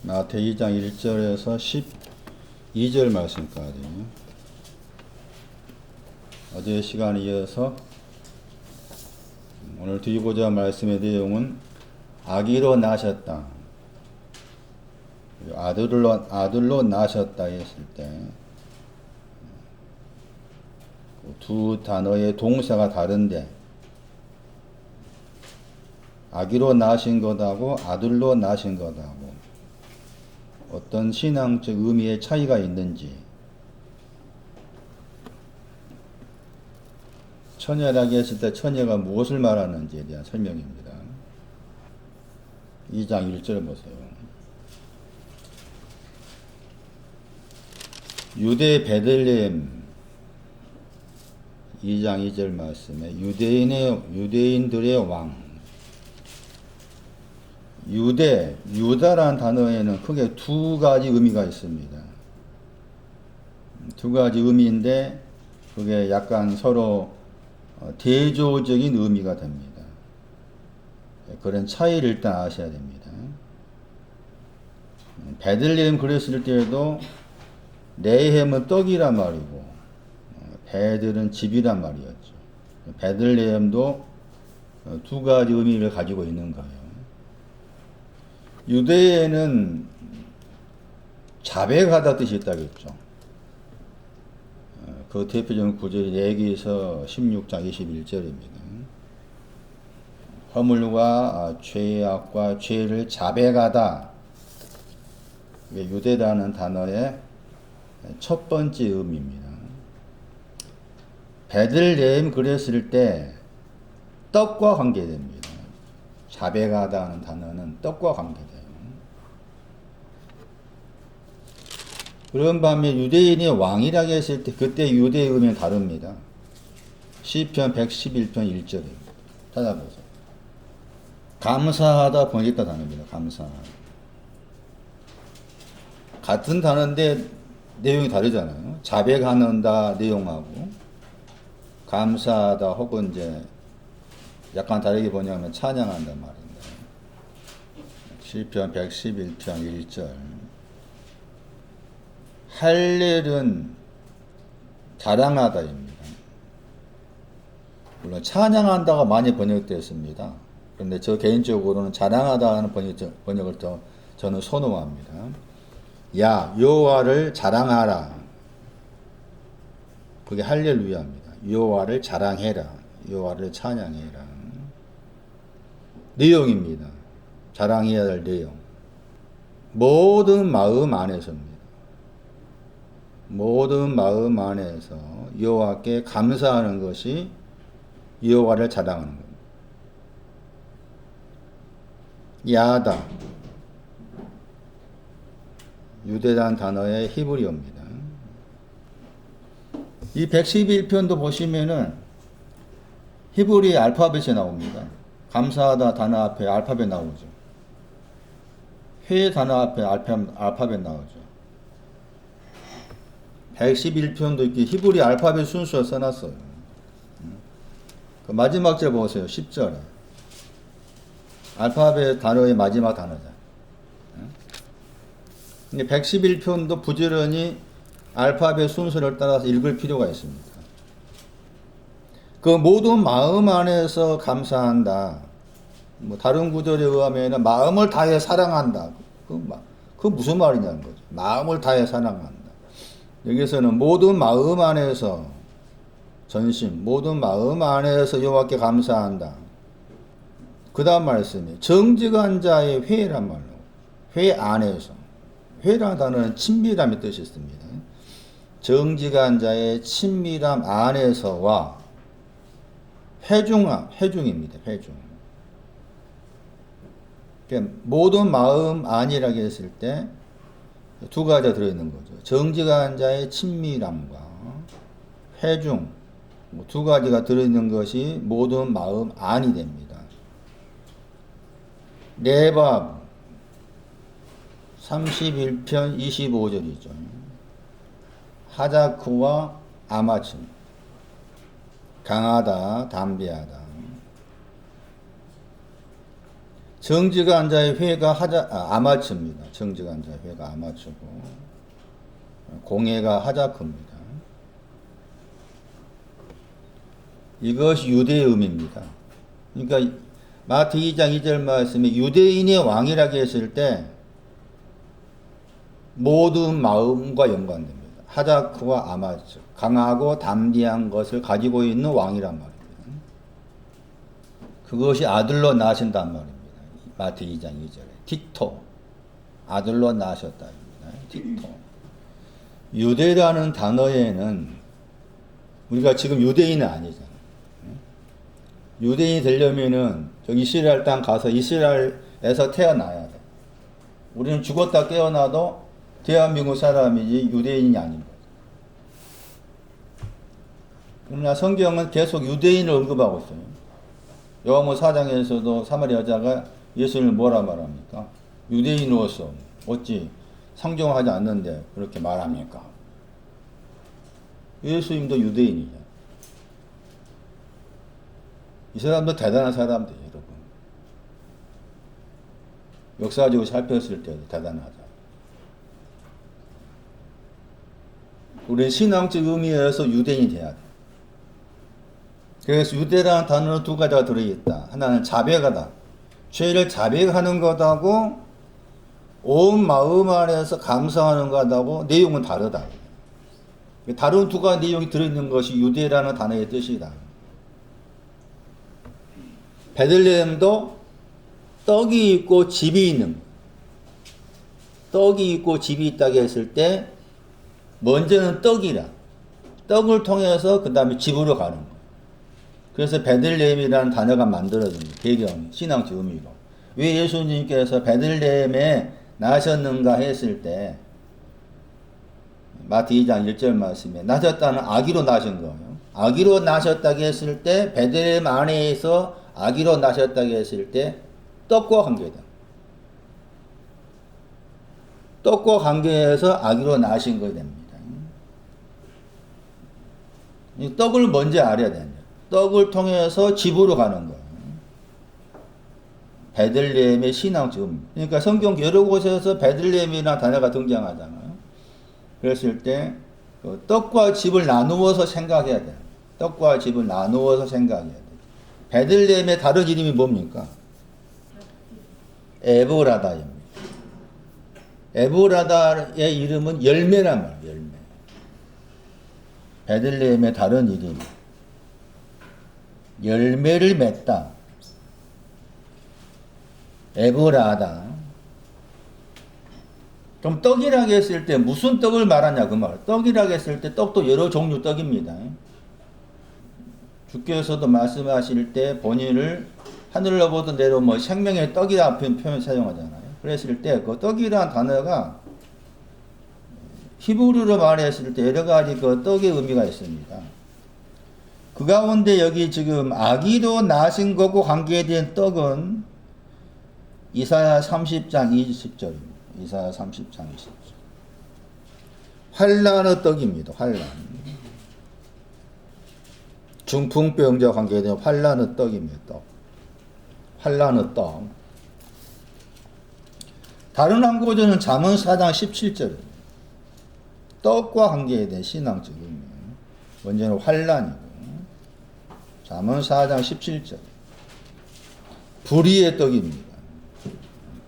마태복음 2장 1절에서 12절 말씀까지 어제 시간에 이어서 오늘 드리고자 할 말씀의 내용은 아기로 낳으셨다, 아들로 낳으셨다 했을 때 두 단어의 동사가 다른데 아기로 낳으신 것하고 아들로 낳으신 것하고 어떤 신앙적 의미의 차이가 있는지, 처녀라고 했을 때 처녀가 무엇을 말하는지에 대한 설명입니다. 2장 1절 보세요. 유대 베들레헴 2장 2절 말씀에 유대인들의 왕, 유다라는 단어에는 크게 두 가지 의미가 있습니다. 두 가지 의미인데 그게 약간 서로 대조적인 의미가 됩니다. 그런 차이를 일단 아셔야 됩니다. 베들레헴 그랬을 때에도 레헴은 떡이란 말이고 베들은 집이란 말이었죠. 베들레헴도 두 가지 의미를 가지고 있는 거예요. 유대에는 자백하다 뜻이 있다겠죠. 그 대표적인 구절이 레위기서 16장 21절입니다. 허물과 죄악과 죄를 자백하다. 이게 유대라는 단어의 첫 번째 의미입니다. 베들레헴 그랬을 때 떡과 관계됩니다. 자백하다 하는 단어는 떡과 관계돼요. 그런 반면 유대인이 왕이라고 했을 때 그때 유대의 의미는 다릅니다. 시편 111편 1절입니다. 찾아보세요. 감사하다 번역했다 단어입니다. 감사하다. 같은 단어인데 내용이 다르잖아요. 자백하는다 내용하고 감사하다 혹은 이제 약간 다르게 번역하면 찬양한단 말입니다. 시편 111편 1절. 할렐은 자랑하다입니다. 물론 찬양한다가 많이 번역되었습니다. 그런데 저 개인적으로는 자랑하다는 번역을 저는 선호합니다. 야 여호와를 자랑하라. 그게 할렐루야입니다. 여호와를 자랑해라. 여호와를 찬양해라. 내용입니다. 자랑해야 할 내용. 모든 마음 안에서입니다. 모든 마음 안에서 여호와께 감사하는 것이 여호와를 자랑하는 겁니다. 야다. 유대란 단어의 히브리어입니다. 이 111편도 보시면은 히브리 알파벳이 나옵니다. 감사하다 단어 앞에 알파벳 나오죠. 회 단어 앞에 알파벳 나오죠. 111편도 이렇게 히브리 알파벳 순서를 써놨어요. 그 마지막 절 보세요. 10절에. 알파벳 단어의 마지막 단어죠. 111편도 부지런히 알파벳 순서를 따라서 읽을 필요가 있습니다. 그 모든 마음 안에서 감사한다. 뭐 다른 구절에 의하면 마음을 다해 사랑한다. 그 무슨 말이냐는 거죠. 마음을 다해 사랑한다. 여기서는 모든 마음 안에서 전심, 모든 마음 안에서 여호와께 감사한다. 그 다음 말씀이 정직한 자의 회란 말로 회 안에서. 회라는 단어는 친밀함의 뜻이 있습니다. 정직한 자의 친밀함 안에서와 회중입니다. 회중. 그러니까 모든 마음 안이라고 했을 때 두 가지가 들어있는 거죠. 정직한 자의 친밀함과 회중, 두 가지가 들어있는 것이 모든 마음 안이 됩니다. 레밥 31편 25절이죠. 하자크와 아마침. 강하다, 담대하다. 정직한 자의 회가 아마추입니다. 정직한 자의 회가 아마추고 공회가 하자크입니다. 이것이 유대의 의미입니다. 그러니까 마태 2장 2절 말씀에 유대인의 왕이라고 했을 때 모든 마음과 연관됩니다. 하자크와 아마추, 강하고 담대한 것을 가지고 있는 왕이란 말입니다. 그것이 아들로 나신단 말입니다. 마태 2장 2절에 티토, 아들로 나셨다입니다. 티토. 유대라는 단어에는 우리가 지금 유대인은 아니잖아요. 유대인이 되려면은 저기 이스라엘 땅 가서 이스라엘에서 태어나야 돼. 우리는 죽었다 깨어나도 대한민국 사람이지 유대인이 아닌 거죠. 그러나 성경은 계속 유대인을 언급하고 있어요. 요한복음 4장에서도 사마리아 여자가 예수님을 뭐라 말합니까? 유대인으로서 어찌 상종하지 않는데 그렇게 말합니까? 예수님도 유대인이죠. 이 사람도 대단한 사람들이에요, 여러분. 역사적으로 살폈을 때도 대단하죠. 우리는 신앙적 의미에서 유대인이 돼야 돼. 그래서 유대라는 단어는 두 가지가 들어있다. 하나는 자백하다. 죄를 자백하는 것하고 온 마음 안에서 감사하는 것하고 내용은 다르다. 다른 두 가지 내용이 들어있는 것이 유대라는 단어의 뜻이다. 베들레헴도 떡이 있고 집이 있는 거예요. 떡이 있고 집이 있다고 했을 때 먼저는 떡이라. 떡을 통해서 그 다음에 집으로 가는 거예요. 그래서 베들레헴이라는 단어가 만들어집니다. 배경, 신앙적 의미로. 왜 예수님께서 베들레헴에 나셨는가 했을 때 마태 2장 1절 말씀에 나셨다는 아기로 나신 거예요. 아기로 나셨다고 했을 때 베들레헴 안에서 아기로 나셨다고 했을 때 떡과 관계다. 떡과 관계해서 아기로 나신 거야 됩니다. 이 떡을 먼저 알아야 됩니다. 떡을 통해서 집으로 가는 거예요. 베들레헴의 신앙적. 그러니까 성경 여러 곳에서 베들레헴이라는 단어가 등장하잖아요. 그랬을 때 떡과 집을 나누어서 생각해야 돼요. 떡과 집을 나누어서 생각해야 돼요. 베들레헴의 다른 이름이 뭡니까? 에브라다입니다. 에브라다의 이름은 열매란 말이에요. 열매. 베들레헴의 다른 이름. 열매를 맺다. 에브라다. 그럼 떡이라고 했을 때 무슨 떡을 말하냐 그 말. 떡이라고 했을 때 떡도 여러 종류 떡입니다. 주께서도 말씀하실 때 본인을 하늘로부터 내려온 뭐 생명의 떡이라 표현 사용하잖아요. 그랬을 때 그 떡이라는 단어가 히브리로 말했을 때 여러 가지 그 떡의 의미가 있습니다. 그 가운데 여기 지금 아기로 나신 것과 관계된 떡은 이사야 30장 20절입니다. 이사야 30장 20절. 환란의 떡입니다. 환란. 중풍병자와 관계된 환란의 떡입니다. 떡. 환란의 떡. 다른 한 구절은 잠언 4장 17절입니다. 떡과 관계된 신앙적 의미. 먼저는 환란이고. 잠언 4장 17절. 불의의 떡입니다.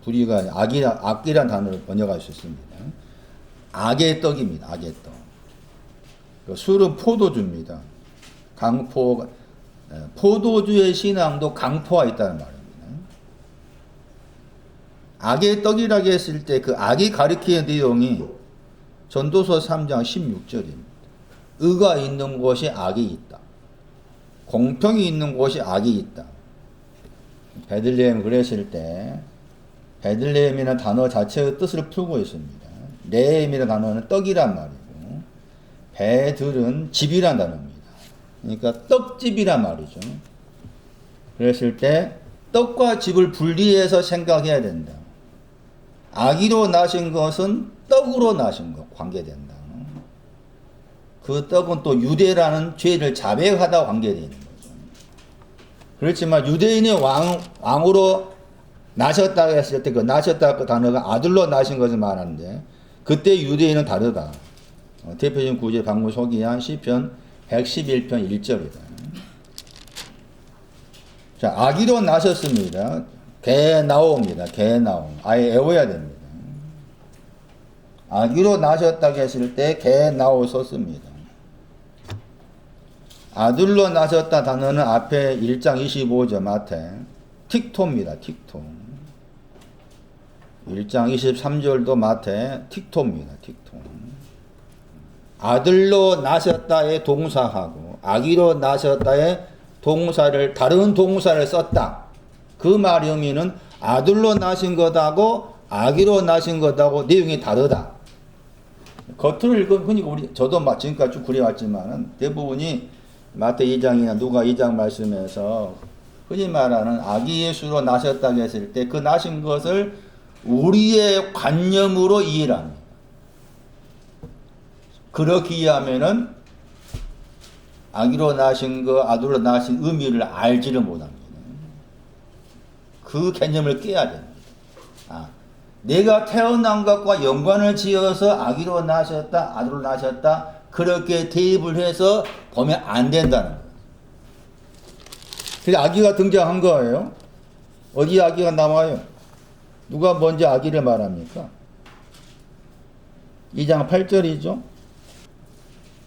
불의가 악이란 단어를 번역할 수 있습니다. 악의 떡입니다. 악의 떡. 술은 포도주입니다. 포도주의 신앙도 강포가 있다는 말입니다. 악의 떡이라고 했을 때 그 악이 가리키는 내용이 전도서 3장 16절입니다. 의가 있는 곳이 악이 있다. 공평이 있는 곳이 악이 있다. 베들레헴 그랬을 때 베들레헴이라는 단어 자체의 뜻을 풀고 있습니다. 레헴이라는 단어는 떡이란 말이고 베들은 집이란 단어입니다. 그러니까 떡집이란 말이죠. 그랬을 때 떡과 집을 분리해서 생각해야 된다. 아기로 나신 것은 떡으로 나신 것 관계된다. 그 떡은 또 유대라는 죄를 자백하다 관계되는 거죠. 그렇지만 유대인의 왕으로 나셨다 했을 때 그 나셨다 그 단어가 아들로 나신 것을 말하는데 그때 유대인은 다르다. 대표적인 구절 방금 소개한 시편 111편 1절이다. 자, 아기로 나셨습니다. 개나옵니다. 개나옴. 아예 외워야 됩니다. 아기로 나셨다고 했을 때 개나오 썼습니다. 아들로 나셨다 단어는 앞에 1장 25절 마태 틱토입니다. 틱토. 1장 23절도 마태 틱토입니다. 틱토. 아들로 나셨다의 동사하고 아기로 나셨다의 동사를 다른 동사를 썼다. 그 말의 의미는 아들로 나신 것하고 아기로 나신 것하고 내용이 다르다. 겉으로 읽으면 그러니까 저도 지금까지 쭉 그려왔지만은 대부분이 마태 2장이나 누가 2장 말씀에서 흔히 말하는 아기 예수로 나셨다고 했을 때 그 나신 것을 우리의 관념으로 이해를 합니다. 그렇게 이해하면은 아기로 나신 거, 아들로 나신 의미를 알지를 못합니다. 그 개념을 깨야 됩니다. 내가 태어난 것과 연관을 지어서 아기로 나셨다, 아들로 나셨다, 그렇게 대입을 해서 보면 안 된다는 거예요. 그래서 아기가 등장한 거예요. 어디 아기가 나와요? 누가 먼저 아기를 말합니까? 2장 8절이죠.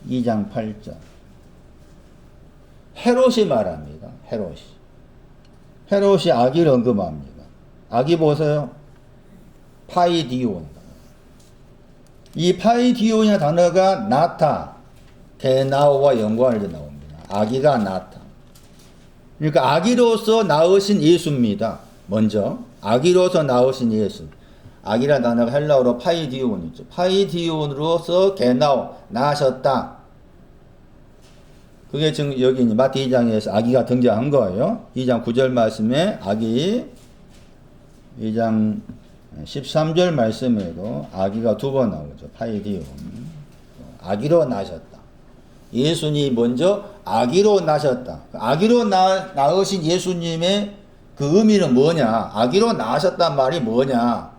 2장 8절. 헤롯이 말합니다. 헤롯이 아기를 언급합니다. 아기 보세요. 파이디온. 이 파이디온이라는 단어가 나타, 게나오와 연관을 나옵니다. 아기가 나타. 그러니까 아기로서 낳으신 예수입니다. 먼저 아기로서 낳으신 예수. 아기라는 단어가 헬라어로 파이디온이죠. 파이디온으로서 게나오, 낳으셨다. 그게 지금 여기 마태 2장에서 아기가 등장한 거예요. 2장 9절 말씀에 아기, 2장 13절 말씀에도 아기가 두 번 나오죠. 파이디온. 아기로 나셨다. 예수님이 먼저 아기로 나셨다. 아기로 낳으신 예수님의 그 의미는 뭐냐? 아기로 나셨단 말이 뭐냐?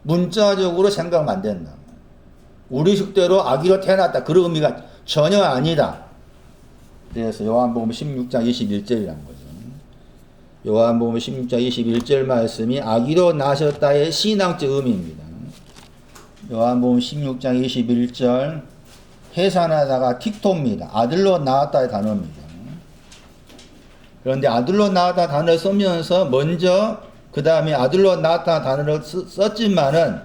문자적으로 생각하면 안 된다. 우리 식대로 아기로 태어났다. 그런 의미가 전혀 아니다. 그래서 요한복음 16장 21절이라는 거죠. 요한복음 16장 21절 말씀이 아기로 나셨다의 신앙적 의미입니다. 요한복음 16장 21절 해산하다가 틱토입니다. 아들로 낳았다의 단어입니다. 그런데 아들로 낳았다 단어를 쓰면서 먼저 그 다음에 아들로 낳았다 단어를 썼지만은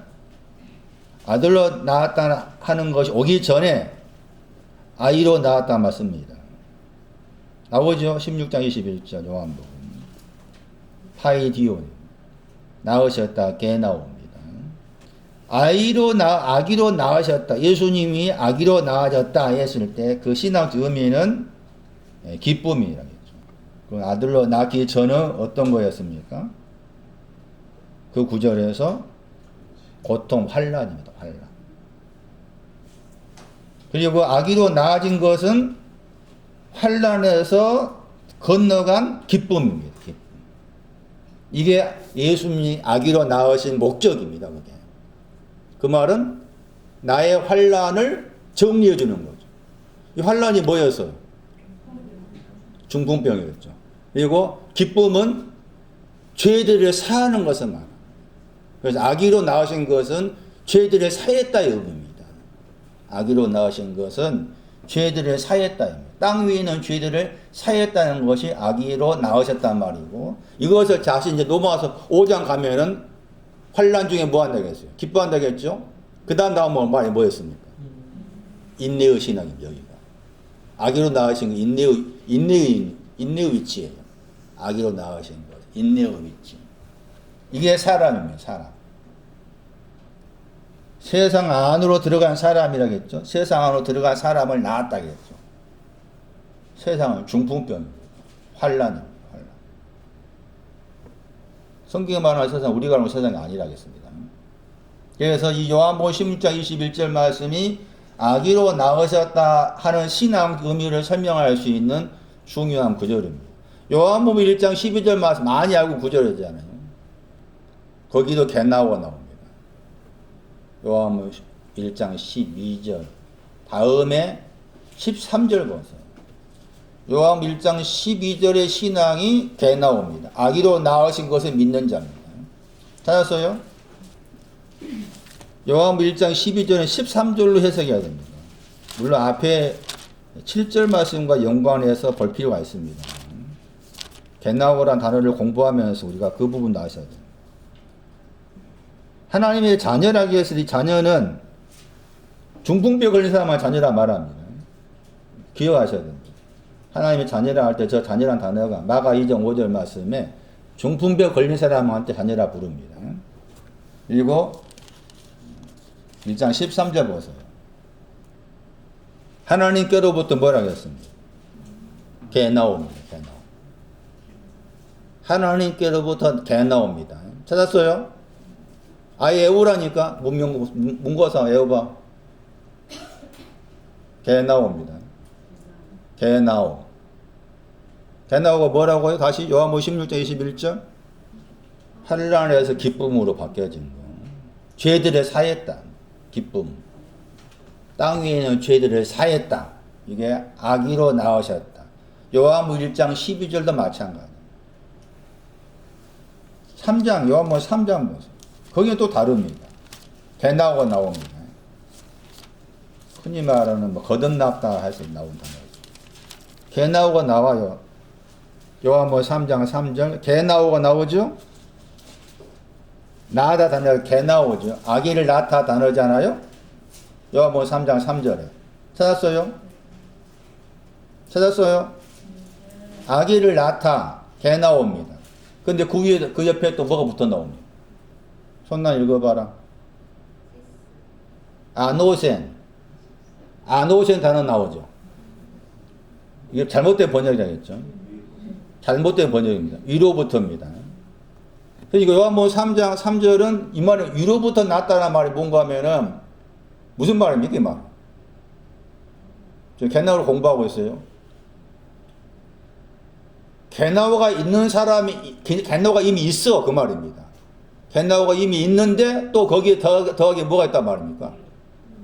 아들로 낳았다 하는 것이 오기 전에 아이로 낳았다 맞습니다. 나오죠? 16장 21절 요한복음. 파이디온. 낳으셨다. 게나옵니다. 아기로 낳으셨다. 예수님이 아기로 낳아졌다 했을 때 그 신학적 의미는 기쁨이라겠죠. 그럼 아들로 낳기 전은 어떤 거였습니까? 그 구절에서 고통, 환난입니다. 환난. 그리고 아기로 낳아진 것은 환난에서 건너간 기쁨입니다. 기쁨. 이게 예수님이 아기로 낳으신 목적입니다. 그게. 그 말은 나의 환난을 정리해 주는 거죠. 이 환난이 뭐였어요? 중풍병이었죠. 그리고 기쁨은 죄들을 사하는 것을 말합니다. 그래서 아기로 낳으신 것은 죄들을 사했다의 의미입니다. 아기로 낳으신 것은 죄들을 사했다입니다. 땅 위에 있는 죄들을 사했다는 것이 아기로 낳으셨단 말이고, 이것을 다시 이제 넘어와서 5장 가면은 환난 중에 뭐 한다겠어요? 기뻐한다겠죠? 그 다음 나오면 말이 뭐였습니까? 인내의 신앙입니다. 여기가 아기로 낳으신 거 인내의 위치예요. 아기로 낳으신 것, 인내의 위치. 이게 사람입니다. 사람. 세상 안으로 들어간 사람이라겠죠. 세상 안으로 들어간 사람을 낳았다겠죠. 세상은 중풍병입니다. 환난입니다. 환난. 성경에 말하는 세상, 우리가 알는 세상이 아니라겠습니다. 그래서 이 요한복음 16장 21절 말씀이 아기로 낳으셨다 하는 신앙 의미를 설명할 수 있는 중요한 구절입니다. 요한복음 1장 12절 말씀 많이 알고 구절이잖아요. 거기도 개나오가 나옵니다. 요한복음 1장 12절 다음에 13절 보세요. 요한복음 1장 12절의 신앙이 개나옵니다. 아기로 낳으신 것을 믿는 자입니다. 찾았어요? 요한복음 1장 12절은 13절로 해석해야 됩니다. 물론 앞에 7절 말씀과 연관해서 볼 필요가 있습니다. 개나오라는 단어를 공부하면서 우리가 그 부분도 아셔야 돼요. 하나님의 자녀라고 해서 이 자녀는 중풍병 걸린 사람만 자녀라 말합니다. 기억하셔야 됩니다. 하나님의 자녀라 할 때 저 자녀란 단어가 마가 2장 5절 말씀에 중풍병 걸린 사람한테 자녀라 부릅니다. 그리고 1장 13절 보세요. 하나님께로부터 뭐라고 했습니까? 개나옵니다. 개나오. 하나님께로부터 개나옵니다. 찾았어요? 아예 애우라니까 문고사 애워봐. 개나옵니다. 개나오. 개나오가 뭐라고요? 다시 요한복음 16장 21절 환란에서 기쁨으로 바뀌어진 거. 죄들의 사했다. 기쁨. 땅 위에 있는 죄들을 사했다. 이게 아기로 나오셨다. 요한복음 1장 12절도 마찬가지. 3장 요한복음 3장 보세요. 거기는 또 다릅니다. 개나오가 나옵니다. 흔히 말하는 거듭났다 해서 나온 단어죠. 개나오가 나와요. 요한복음 3장 3절 개나오가 나오죠. 낳다 단어가 개나오죠. 아기를 낳다 단어잖아요. 요한복음 3장 3절에 찾았어요? 찾았어요? 아기를 낳다 개나옵니다. 근데 그 위에 그 옆에 또 뭐가 붙어 나옵니다. 손나 읽어봐라. 아노센. 아노센 단어 나오죠. 이게 잘못된 번역이겠죠. 잘못된 번역입니다. 위로부터입니다. 그러니까 요한복음 3장 3절은 이 말은 위로부터 났다는 말이 뭔가 하면은 무슨 말입니까 이 말? 저 개나우를 공부하고 있어요. 개나우가 있는 사람이 개나우가 이미 있어 그 말입니다. 개나우가 이미 있는데 또 거기에 더하게 뭐가 있단 말입니까?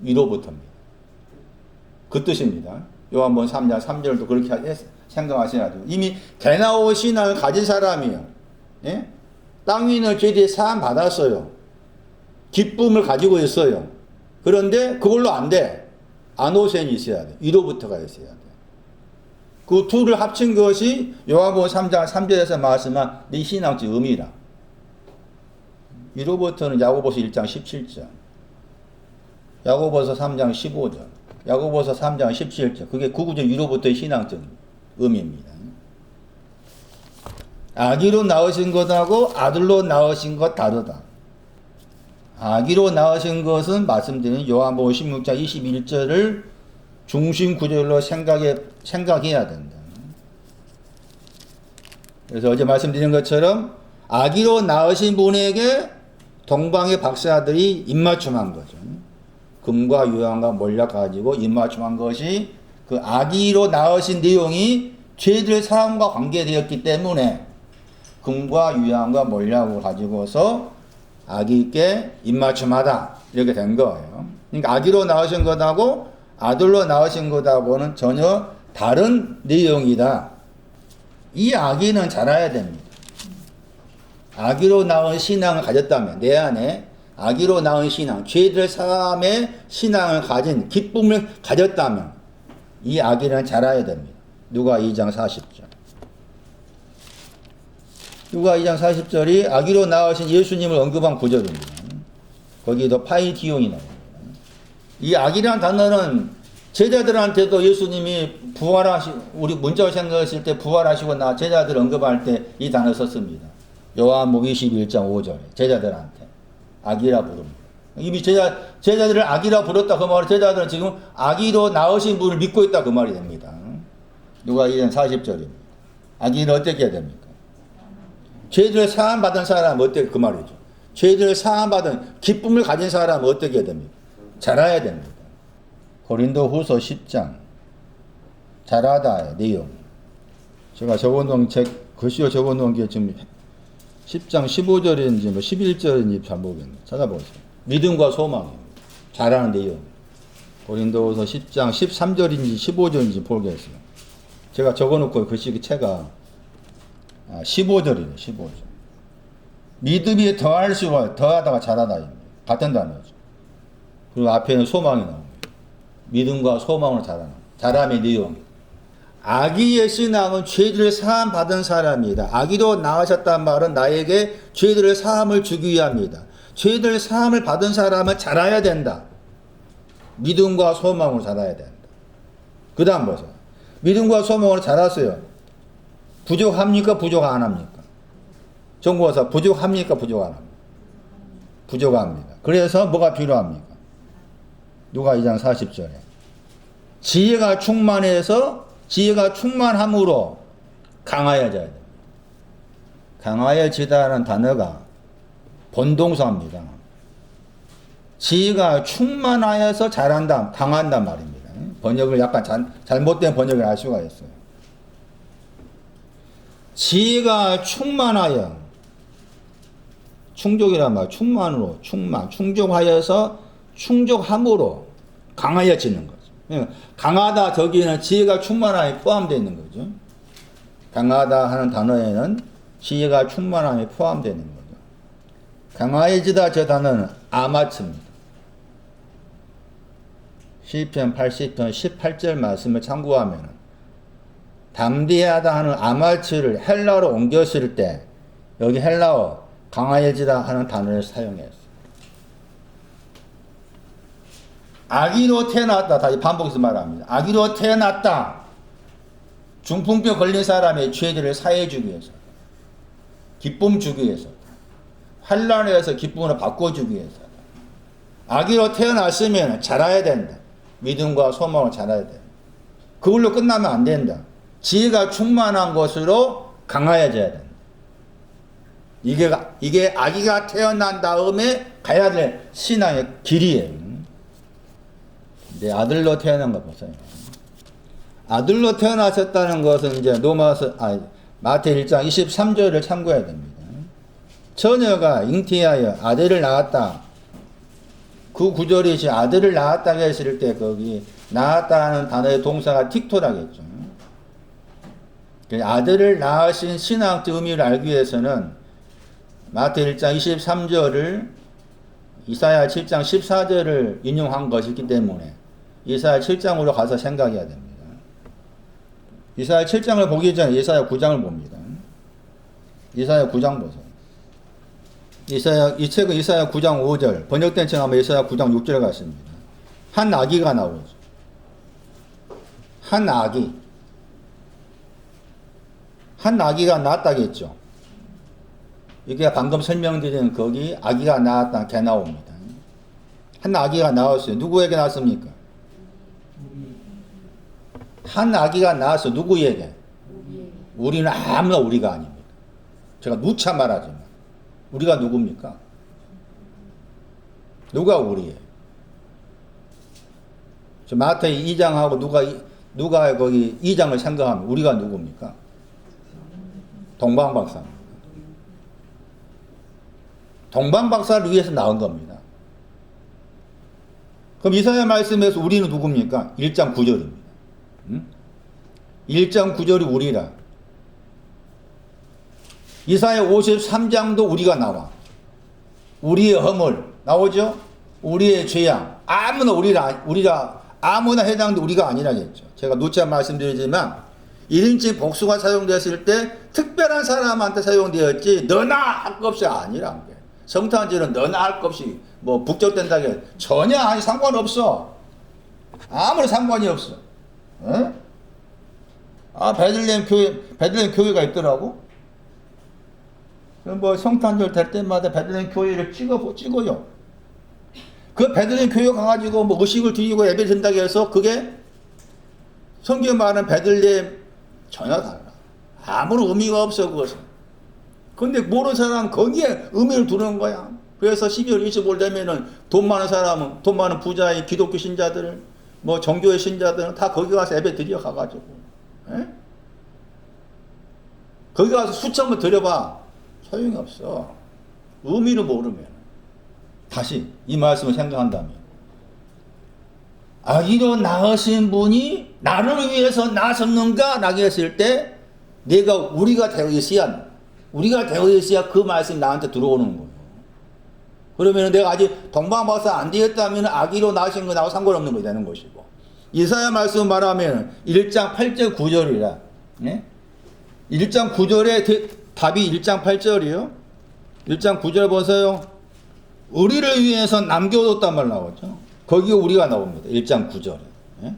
위로부터입니다. 그 뜻입니다. 요한복음 3장 3절도 그렇게 생각하셔야죠. 이미 개나우 신앙을 가진 사람이요. 예? 땅 위에 있는 죄들이 사함 받았어요. 기쁨을 가지고 있어요. 그런데 그걸로 안 돼. 아노센이 있어야 돼. 위로부터가 있어야 돼. 그 둘을 합친 것이 요한복음 3장 3절에서 말씀한 네 신앙적 의미라. 위로부터는 야고보서 1장 17절, 야고보서 3장 15절, 야고보서 3장 17절. 그게 구구절 위로부터의 신앙적 의미입니다. 아기로 낳으신 것하고 아들로 낳으신 것 다르다. 아기로 낳으신 것은 말씀드린 요한복음 16장 21절을 중심 구절로 생각해야 된다. 그래서 어제 말씀드린 것처럼 아기로 낳으신 분에게 동방의 박사들이 입맞춤한 거죠. 금과 유황과 몰약 가지고 입맞춤한 것이 그 아기로 낳으신 내용이 죄들의 사함과 관계되었기 때문에 금과 유황과 몰약을 가지고서 아기께 입맞춤하다 이렇게 된 거예요. 그러니까 아기로 낳으신 것하고 아들로 낳으신 것하고는 전혀 다른 내용이다. 이 아기는 자라야 됩니다. 아기로 낳은 신앙을 가졌다면 내 안에 아기로 낳은 신앙, 죄들 사함의 신앙을 가진 기쁨을 가졌다면 이 아기는 자라야 됩니다. 누가 2장 40절. 누가 2장 40절이 아기로 낳으신 예수님을 언급한 구절입니다. 거기도 파이디온이 나옵니다. 이 아기라는 단어는 제자들한테도 예수님이 우리 문자로 생각했을 때 부활하시고 나 제자들 언급할 때 이 단어 썼습니다. 요한복음 21장 5절에 제자들한테 아기라 부릅니다. 이미 제자들을 아기라 부렀다 그 말은 제자들은 지금 아기로 낳으신 분을 믿고 있다 그 말이 됩니다. 누가 2장 40절입니다. 아기는 어떻게 해야 됩니까? 죄들을 사함 받은 사람은 어떻게 그 말이죠. 죄들을 사함 받은 기쁨을 가진 사람은 어떻게 해야 됩니까? 자라야 됩니다. 고린도후서 10장 자라다의 내용. 제가 적어놓은 책 글씨로 적어놓은 게 지금 10장 15절인지 뭐 11절인지 잘 모르겠네. 찾아보세요. 믿음과 소망입니다. 잘하는 내용. 고린도후서 10장 13절인지 15절인지 모르겠어요. 제가 적어놓고 글씨 채가 15절이에요. 15절. 믿음이 더할수록 더하다가 잘하다입니다. 같은 단어죠. 그리고 앞에는 소망이 나옵니다. 믿음과 소망으로 잘하는 잘함의 내용. 아기의 신앙은 죄들을 사함 받은 사람이다. 아기도 나으셨단 말은 나에게 죄들을 사함을 주기 위함이다. 죄들 사함을 받은 사람은 자라야 된다. 믿음과 소망으로 자라야 된다. 그 다음 보세요. 믿음과 소망으로 자랐어요. 부족합니까? 부족 안 합니까? 정보사 부족합니까? 부족 안 합니까? 부족합니다. 그래서 뭐가 필요합니까? 누가 2장 40절에 지혜가 충만해서 지혜가 충만함으로 강하여져야 됩니다. 강하여지다는 단어가 본동사입니다. 지혜가 충만하여서 잘한다, 강한단 말입니다. 번역을 약간 잘못된 번역을 할 수가 있어요. 지혜가 충만하여, 충족이란 말, 충만으로, 충족하여서 충족함으로 강하여지는 거죠. 강하다 저기는 지혜가 충만함이 포함되어 있는 거죠. 강하다 하는 단어에는 지혜가 충만함이 포함되어 있는 거죠. 강하여지다 저 단어는 아마츠입니다. 시편 80편 18절 말씀을 참고하면 담대하다 하는 아마츠를 헬라어로 옮겼을 때 여기 헬라어 강하여지다 하는 단어를 사용했어요. 아기로 태어났다. 다시 반복해서 말합니다. 아기로 태어났다. 중풍병 걸린 사람의 죄들을 사해주기 위해서, 기쁨 주기 위해서, 환난에서 기쁨으로 바꿔주기 위해서. 아기로 태어났으면 자라야 된다. 믿음과 소망을 자라야 된다. 그걸로 끝나면 안 된다. 지혜가 충만한 것으로 강하여져야 된다. 이게 아기가 태어난 다음에 가야 될 신앙의 길이에요. 내 아들로 태어난 거 보세요. 아들로 태어나셨다는 것은 이제 마태 1장 23절을 참고해야 됩니다. 처녀가 잉태하여 아들을 낳았다. 그 구절이 이제 아들을 낳았다 했을 때 거기 낳았다 하는 단어의 동사가 틱토라겠죠. 아들을 낳으신 신앙적 의미를 알기 위해서는 마태 1장 23절을 이사야 7장 14절을 인용한 것이기 때문에 이사야 7장으로 가서 생각해야 됩니다. 이사야 7장을 보기 전에 이사야 9장을 봅니다. 이사야 9장 보세요. 이 책은 이사야 9장 5절, 번역된 책 하면 이사야 9장 6절에 갔습니다. 한 아기가 나오죠. 한 아기가 낳았다겠죠. 이게 방금 설명드린 거기 아기가 낳았다 개 나옵니다. 한 아기가 나왔어요. 누구에게 낳았습니까? 한 아기가 나왔어. 누구에게? 우리는 아무나 우리가 아닙니다. 제가 누차 말하지만 우리가 누굽니까? 누가 우리예요? 저 마태 2장하고 누가 거기 2장을 생각하면 우리가 누굽니까? 동방박사입니다. 동방박사를 위해서 나온 겁니다. 그럼 이사야 말씀에서 우리는 누굽니까? 1장 9절입니다. 1장 9절이 우리라. 이사야 53장도 우리가 나와. 우리의 허물 나오죠? 우리의 죄악. 우리가 아무나 해당도 우리가 아니라겠죠. 제가 누차 말씀드리지만 1인칭 복수가 사용됐을 때 특별한 사람한테 사용되었지 너나 할 것 없이 아니란 게. 성탄절은 너나 할 것 없이 뭐 북적된다고 해서 전혀 아니 상관없어. 아무런 상관이 없어. 에? 베들레헴 교회가 있더라고. 뭐 성탄절 될 때마다 베들레헴 교회를 찍어요. 그 베들레헴 교회 가가지고 뭐 의식을 드리고 예배 드린다고 해서 그게 성경 말하는 베들레헴 전혀 달라. 아무런 의미가 없어 그것은. 근데 모르는 사람은 거기에 의미를 두는 거야. 그래서 12월 25일 되면은 돈 많은 사람은, 돈 많은 부자의 기독교 신자들, 뭐 종교의 신자들은 다 거기 가서 예배 드려 가가지고. 에? 거기 가서 수천만 드려봐. 소용이 없어. 의미를 모르면. 다시 이 말씀을 생각한다면, 아기로 낳으신 분이 나를 위해서 나섰는가? 라고 했을 때 우리가 되어 있어야 그 말씀이 나한테 들어오는 거예요. 그러면 내가 아직 동방박사 안 되었다면 아기로 낳으신 거 나하고 상관없는 거 되는 것이고, 이사야 말씀 말하면 1장 8절 9절이라. 예? 1장 9절에 답이 1장 8절이요. 1장 9절 보세요. 우리를 위해서 남겨뒀단 말 나오죠. 거기에 우리가 나옵니다. 1장 9절에. 예?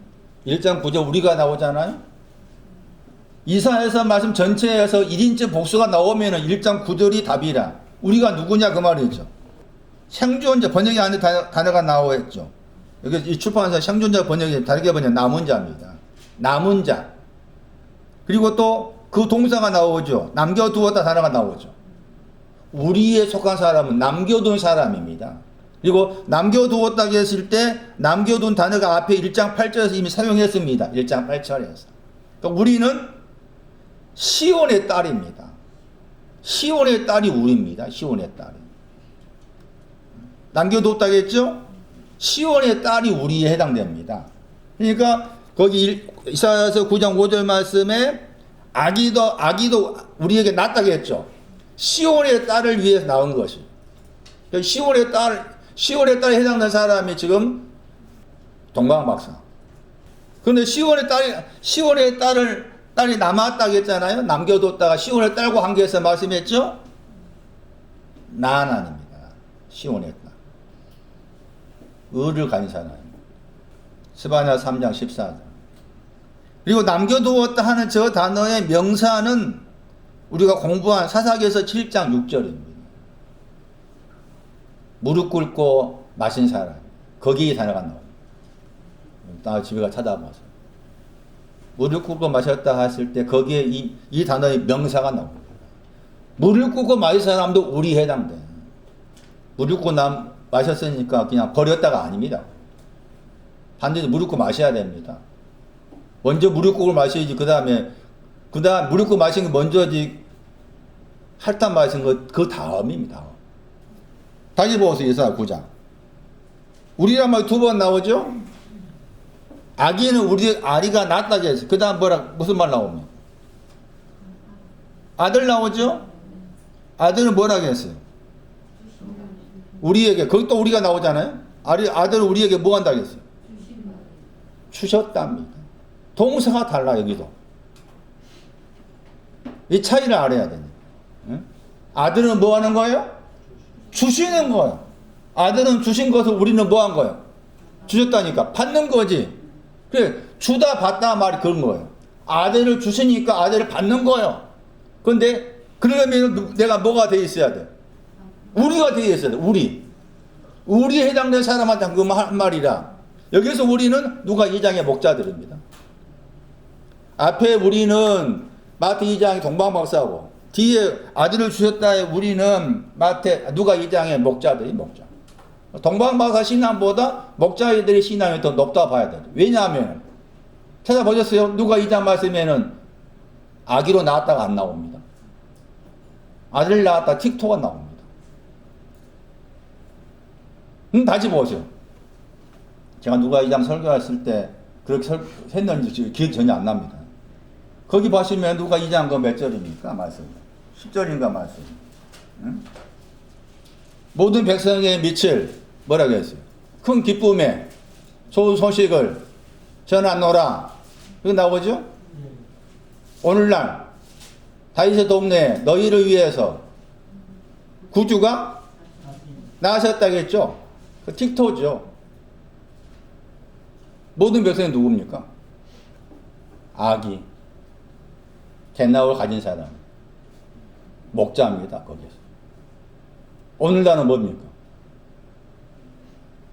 1장 9절 우리가 나오잖아요. 이사야서 말씀 전체에서 1인칭 복수가 나오면 1장 9절이 답이라. 우리가 누구냐 그 말이죠. 생존자 번역이 안에 단어가 나오겠죠. 여기 이 출판사 생존자 번역이 다르게 번역 남은 자입니다. 남은 자. 그리고 또 그 동사가 나오죠. 남겨두었다 단어가 나오죠. 우리에 속한 사람은 남겨둔 사람입니다. 그리고 남겨두었다 했을 때 남겨둔 단어가 앞에 1장 8절에서 이미 사용했습니다. 1장 8절에서. 그러니까 우리는 시온의 딸입니다. 시온의 딸이 우리입니다. 시온의 딸이. 남겨뒀다고 했죠? 시온의 딸이 우리에 해당됩니다. 그러니까 거기 이사야서 9장 5절 말씀에 아기도 우리에게 낳았다고 했죠. 시온의 딸을 위해서 나온 것이. 시온의 딸에 해당되는 사람이 지금 동방박사. 그런데 시온의 딸이 남았다고 했잖아요. 남겨뒀다가 시온의 딸과 관계해서 말씀했죠. 나한아닙니다. 시온의 딸. 의를 가진 사람입니다. 스바냐 3장 14절. 그리고 남겨두었다 하는 저 단어의 명사는 우리가 공부한 사사기에서 7장 6절입니다. 무릎 꿇고 마신 사람. 거기에 단어가 나옵니다. 나 집에 가 찾아봐서. 무릎 꿇고 마셨다 했을 때 거기에 이 단어의 명사가 나옵니다. 무릎 꿇고 마신 사람도 우리에 해당돼. 무릎 꿇고 마셨으니까 그냥 버렸다가 아닙니다. 반드시 무릎 꿇고 마셔야 됩니다. 먼저 무릎 꿇고 마셔야지. 그 다음 무릎 꿇고 마신 게 먼저지. 핥아 마신 거 그 다음입니다. 다시 보세요. 이사야 9장. 우리란 말 두 번 나오죠. 아기는 아리가 낳았다고 했어요. 그 다음 무슨 말 나오면? 아들 나오죠. 아들은 뭐라고 했어요? 우리에게. 거기 또 우리가 나오잖아요. 아들은 우리에게 뭐 한다고 했어요? 주셨답니다. 동사가 달라. 여기도 이 차이를 알아야 됩니다. 아들은 뭐 하는 거예요? 주시는 거예요. 아들은 주신 것을 우리는 뭐 한 거예요? 주셨다니까 받는 거지. 그래, 주다 받다 말이 그런 거예요. 아들을 주시니까 아들을 받는 거예요. 그런데 그러려면 내가 뭐가 돼 있어야 돼? 우리가 돼 있어야 돼. 우리에 해당된 사람한테 그 말이라. 여기서 우리는 누가 2장의 목자들입니다. 앞에 우리는 마태 2장의 동방박사고, 뒤에 아들을 주셨다에 우리는 누가 2장의 목자들이 목자. 동방박사 신앙보다 목자들의 신앙이 더 높다 봐야 돼요. 왜냐하면 찾아보셨어요? 누가 2장 말씀에는 아기로 낳았다가 안 나옵니다. 아들 낳았다 틱토가 나옵니다. 다시 보세요. 제가 누가 2장 설교했을 때 그렇게 했는지 기억이 전혀 안 납니다. 거기 보시면 누가 2장 몇 절입니까? 말씀. 10절인가 말씀. 응? 모든 백성에게 미칠 뭐라고 했어요? 큰 기쁨에 좋은 소식을 전하노라. 그거 나오죠? 오늘날 다윗의 동네에 너희를 위해서 구주가 나으셨다겠죠? 그 틱토죠. 모든 백성이 누굽니까? 아기, 갯나올 가진 사람, 목자입니다. 거기에서. 오늘날은 뭡니까?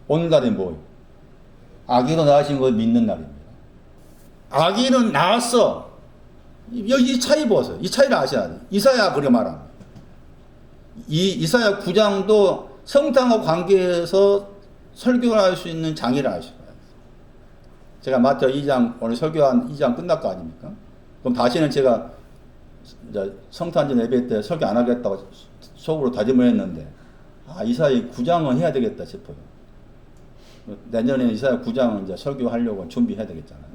오늘날은 뭐예요? 아기로 낳으신 걸 믿는 날입니다. 아기는 낳았어. 이 차이 보세요. 이 차이를 아셔야 돼요. 이사야 그렇게 말합니다. 이사야 9장도 성당과 관계해서 설교를 할 수 있는 장애를 아셔야 돼요. 제가 마태 2장 오늘 설교한 2장 끝날 거 아닙니까? 그럼 다시는 제가 이제 성탄절 예배 때 설교 안 하겠다고 속으로 다짐을 했는데, 이사야 9장은 해야 되겠다 싶어요. 내년에 이사야 9장은 이제 설교하려고 준비해야 되겠잖아요.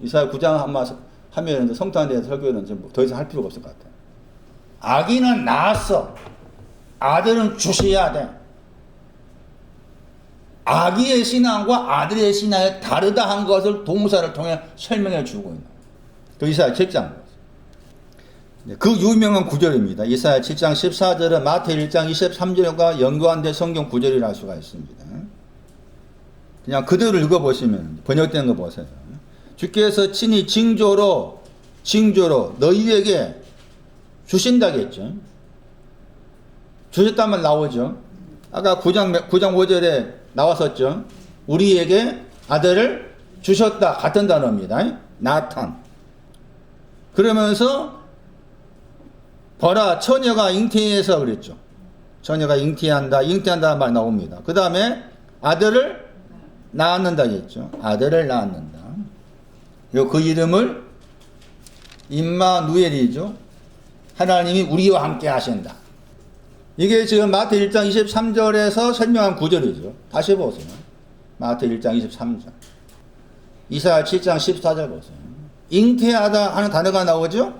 이사야 9장 하면 이제 성탄절 설교는 더 이상 할 필요가 없을 것 같아요. 아기는 낳았어. 아들은 주셔야 돼. 아기의 신앙과 아들의 신앙이 다르다 한 것을 동사를 통해 설명해 주고 있는 그 이사야 7장. 그 유명한 구절입니다. 이사야 7장 14절은 마태 1장 23절과 연관된 성경 구절이라 할 수가 있습니다. 그냥 그대로 읽어보시면 번역되는 거 보세요. 주께서 친히 징조로 너희에게 주신다겠죠. 주셨다면 나오죠. 아까 9장 5절에 나왔었죠. 우리에게 아들을 주셨다. 같은 단어입니다. 나탄. 그러면서 보라 처녀가 잉태해서 그랬죠. 처녀가 잉태한다 말 나옵니다. 그 다음에 아들을 낳았는다 했죠. 아들을 낳았는다. 그 이름을 임마누엘이죠. 하나님이 우리와 함께 하신다. 이게 지금 마태 1장 23절에서 설명한 구절이죠. 다시 보세요. 마태 1장 23절. 이사야 7장 14절 보세요. 잉태하다 하는 단어가 나오죠.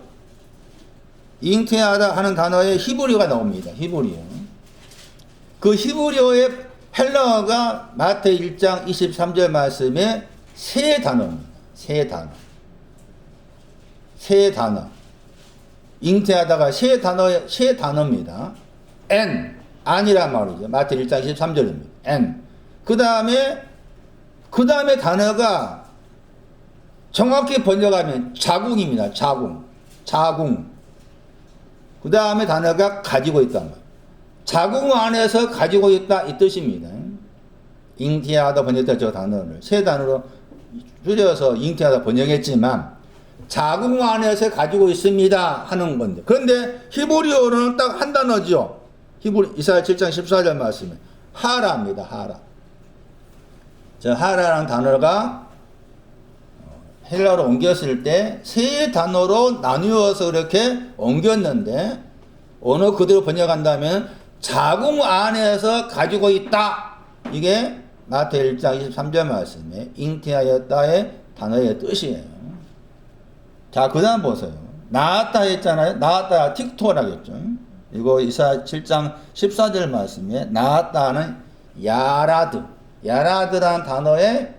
잉태하다 하는 단어에 히브리어가 나옵니다. 히브리어. 그 히브리어의 헬라어가 마태 1장 23절 말씀에 세 단어입니다. 세 단어. 잉태하다가 세 단어입니다. 안이란 말이죠. 마태 1장 23절입니다. 그 다음에 단어가 정확히 번역하면 자궁입니다. 자궁. 그 다음에 단어가 가지고 있단 말이에요. 자궁 안에서 가지고 있다 이 뜻입니다. 잉태하다 번역된 저 단어를 세 단어로 줄여서 잉태하다 번역했지만 자궁 안에서 가지고 있습니다 하는 건데, 그런데 히브리어는 딱 한 단어죠. 이사야 7장 14절 말씀에 하라입니다. 저 하라라는 단어가 헬라어로 옮겼을 때 세 단어로 나누어서 그렇게 옮겼는데, 언어 그대로 번역한다면 자궁 안에서 가지고 있다. 이게 마태 1장 23절 말씀에 잉태하였다의 단어의 뜻이에요. 자, 그 다음 보세요. 낳았다 했잖아요. 낳았다 틱토라겠죠. 이거 이사야 7장 14절 말씀에 낳았다는 야라드라는 단어의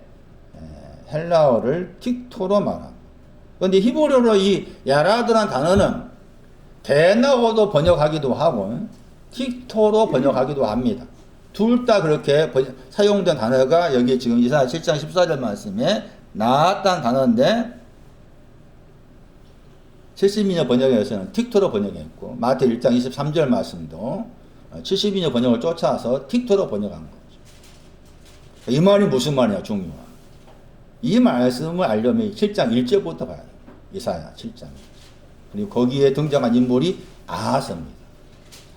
헬라어를 틱토로 말합니다. 그런데 히브리어로 이 야라드라는 단어는 대나오도 번역하기도 하고 틱토로 번역하기도 합니다. 둘 다 그렇게 사용된 단어가 여기 지금 이사야 7장 14절 말씀에 낳았다는 단어인데 72년 번역에서는 틱토로 번역했고, 마태 1장 23절 말씀도 72년 번역을 쫓아서 틱토로 번역한 거죠. 이 말이 무슨 말이냐, 중요한. 이 말씀을 알려면 7장 1절부터 봐야 돼요. 이사야 7장. 그리고 거기에 등장한 인물이 아하스입니다.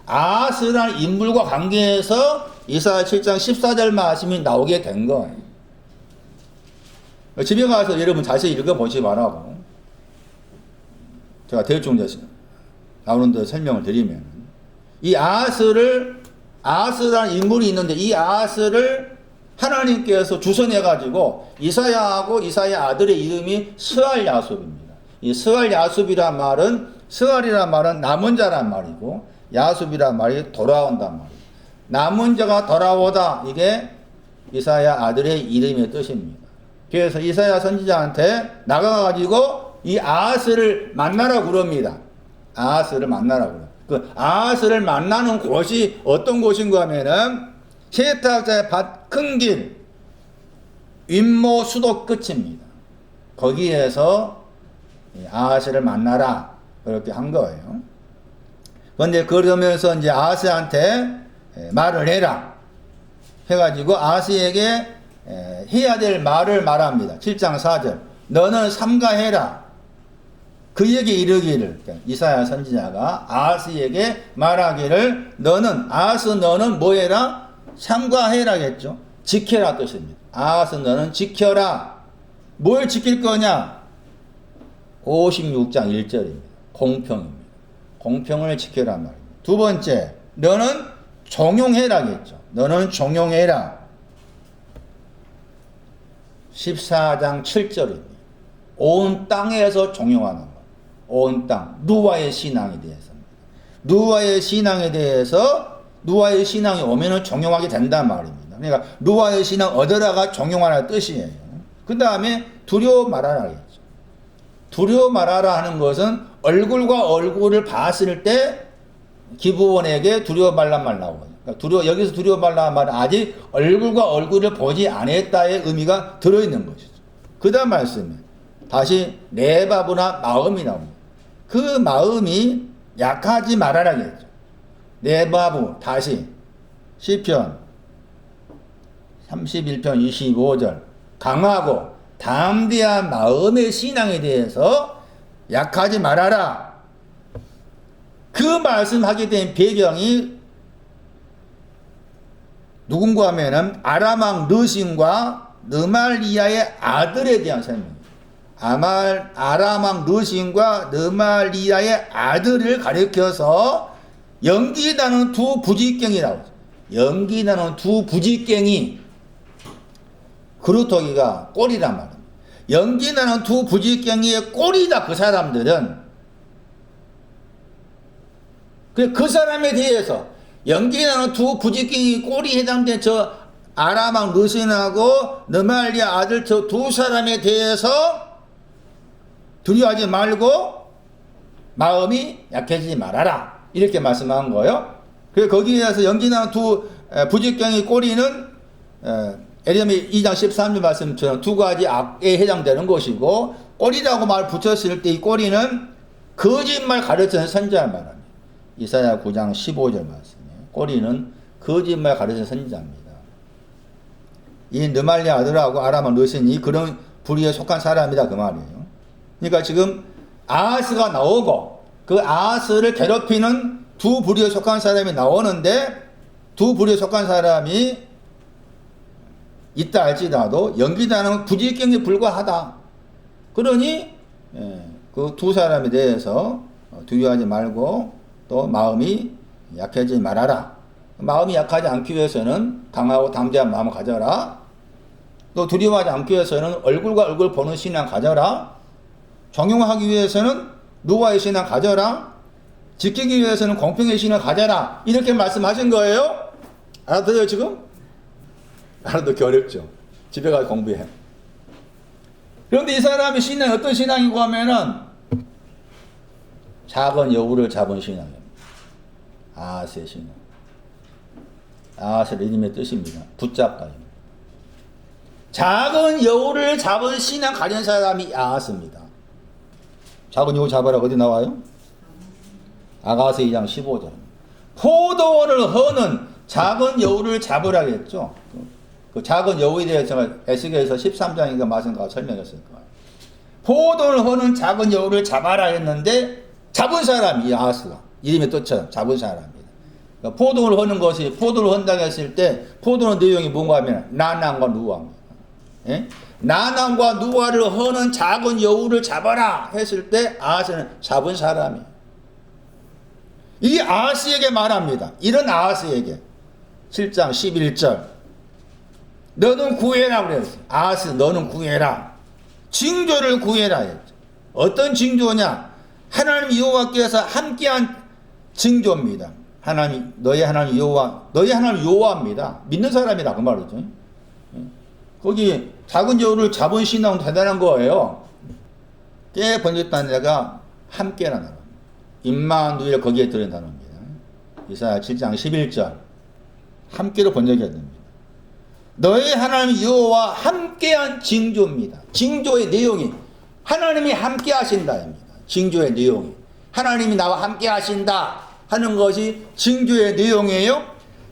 아하스라는 인물과 관계해서 이사야 7장 14절 말씀이 나오게 된 거예요. 집에 가서 여러분 자세히 읽어보지 말라고. 제가 대충 나오는 데 설명을 드리면, 이 아하스라는 인물이 있는데 이 아하스를 하나님께서 주선해가지고 이사야하고 이사야 아들의 이름이 스알야숲입니다. 이 스알야숲이란 말은, 스알이란 말은 남은 자란 말이고, 야숲이란 말이 돌아온단 말이에요. 남은 자가 돌아오다, 이게 이사야 아들의 이름의 뜻입니다. 그래서 이사야 선지자한테 나가가지고 이 아하스를 만나라고 그럽니다. 아하스를 만나라고 그래요. 그 아하스를 만나는 곳이 어떤 곳인가 하면은 세탁자의 밭 큰 길, 윗모 수도 끝입니다. 거기에서 아하스를 만나라 그렇게 한 거예요. 그런데 그러면서 이제 아하스한테 말을 해라 해가지고 아하스에게 해야 될 말을 말합니다. 7장 4절. 너는 삼가해라. 그에게 이르기를, 이사야 선지자가 아하스에게 말하기를, 아하스 너는 뭐해라? 삼가해라겠죠. 지켜라 뜻입니다. 아하스 너는 지켜라. 뭘 지킬 거냐? 56장 1절입니다. 공평입니다. 공평을 지켜라 말입니다. 두 번째, 너는 종용해라겠죠. 너는 종용해라. 14장 7절입니다. 온 땅에서 종용하는 것. 온 땅. 누아의 신앙에 대해서입니다. 누아의 신앙에 대해서 누아의 신앙이 오면은 종용하게 된단 말입니다. 그러니까 누아의 신앙 얻으라가 종용하라는 뜻이에요. 그 다음에 두려워 말하라겠죠. 두려워 말하라 하는 것은 얼굴과 얼굴을 봤을 때 기부원에게 두려워 말란 말 나오거든요. 그러니까 여기서 두려워 말란 말은 아직 얼굴과 얼굴을 보지 않았다의 의미가 들어있는 것이죠. 그 다음 말씀에 다시 내바보나 마음이 나옵니다. 그 마음이 약하지 말아라겠죠. 내바보 다시 시편 31편 25절 강하고 담대한 마음의 신앙에 대해서 약하지 말아라. 그 말씀하게 된 배경이 누군가 하면은 아람왕 르신과 느말리아의 아들에 대한 설명입니다. 아람왕 르신과 느말리아의 아들을 가리켜서 연기나는 두 부직갱이라고 하죠. 연기나는 두 부직갱이 그루터기가 꼴이란 말입니다. 연기나는 두 부직갱이의 꼴이다. 그 사람들은 그 사람에 대해서 연기나는 두 부직갱이 꼴이 해당된 저 아람왕 르신하고 느말리아 아들 저 두 사람에 대해서 두려워하지 말고 마음이 약해지지 말아라. 이렇게 말씀한 거예요. 그래서 거기에서 연기나는 두 부직갱이 꼴이는 에레미야 2장 13절 말씀처럼 두 가지 악에 해당되는 것이고, 꼴이라고 말 붙였을 때 이 꼴이는 거짓말 가르치는 선지자를 말합니다. 이사야 9장 15절 말씀이에요. 꼴이는 거짓말 가르치는 선지자입니다. 이 느말리아 아들하고 아람왕 르신이 그런 부류에 속한 사람이다 그 말이에요. 그러니까 지금 아하스가 나오고 그 아하스를 괴롭히는 두 부류에 속한 사람이 나오는데, 두 부류에 속한 사람이 있다 할지라도 연기나는 부직경에 불과하다. 그러니 그 두 사람에 대해서 두려워하지 말고 또 마음이 약해지지 말아라. 마음이 약하지 않기 위해서는 강하고 담대한 마음을 가져라. 또 두려워하지 않기 위해서는 얼굴과 얼굴 보는 신앙 가져라. 정용하기 위해서는 누아의 신앙 가져라. 지키기 위해서는 공평의 신앙 가져라. 이렇게 말씀하신 거예요. 알아들어요 지금? 알아듣기 어렵죠. 집에 가서 공부해. 그런데 이 사람의 신앙이 어떤 신앙이고 하면은 작은 여우를 잡은 신앙입니다. 아하스의 신앙. 아하스의 이름의 뜻입니다. 붙잡다입니다. 작은 여우를 잡은 신앙 가진 사람이 아하스입니다. 작은 여우 잡아라 어디 나와요? 아가서 2장 15절. 포도원을 허는 작은 여우를 잡으라겠죠. 그 작은 여우에 대해서 제가 에스겔서 13장인가 말씀과 설명했을 거예요. 포도를 허는 작은 여우를 잡아라 했는데 잡은 사람이 아하스가 이름의 뜻처럼 잡은 사람입니다. 그러니까 포도를 허는 것이 포도를 헌다고 했을 때 포도는 내용이 뭔가 하면 나남과 누아입니다. 예? 나남과 누아를 허는 작은 여우를 잡아라 했을 때 아하스는 잡은 사람이에요. 이 아하스에게 말합니다. 이런 아하스에게 7장 11절 너는 구해라 그랬어요. 아하스 너는 구해라. 징조를 구해라 했죠. 어떤 징조냐? 하나님 여호와께서 함께한 징조입니다. 하나님 너희 하나님 여호와 너희 하나님 여호와입니다. 믿는 사람이라 그 말이죠. 거기 작은 여우를 잡은 신앙은 대단한 거예요. 때 번졌다는 데가 함께라는 단어. 임마누엘 거기에 들은 단어입니다. 이사야 7장 11절 함께로 번역해야 됩니다. 너희 하나님 여호와 함께한 징조입니다. 징조의 내용이 하나님이 함께 하신다입니다. 징조의 내용이 하나님이 나와 함께 하신다 하는 것이 징조의 내용이에요.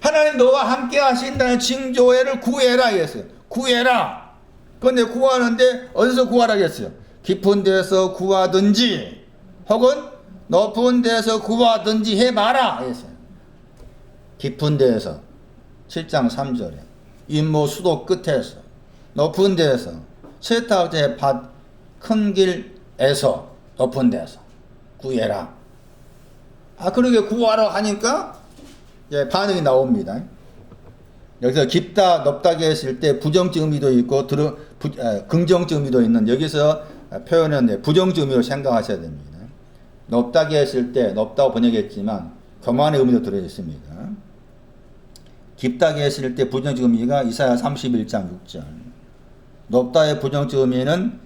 하나님 너와 함께 하신다는 징조를 구해라 했어요. 구해라. 그런데 구하는데 어디서 구하라 했어요? 깊은 데서 구하든지 혹은 높은 데서 구하든지 해봐라 했어요. 깊은 데서 7장 3절에 인모 수도 끝에서 높은 데서 세탁제 밭 큰 길에서 높은 데서 구해라. 그러게 구하라 하니까 이제 반응이 나옵니다. 여기서 깊다, 높다게 했을 때 부정적 의미도 있고 긍정적 의미도 있는, 여기서 표현은 부정적 의미로 생각하셔야 됩니다. 높다게 했을 때 높다고 번역했지만 교만의 의미도 들어있습니다. 깊다게 했을 때 부정적 의미가 이사야 31장 6절. 높다의 부정적 의미는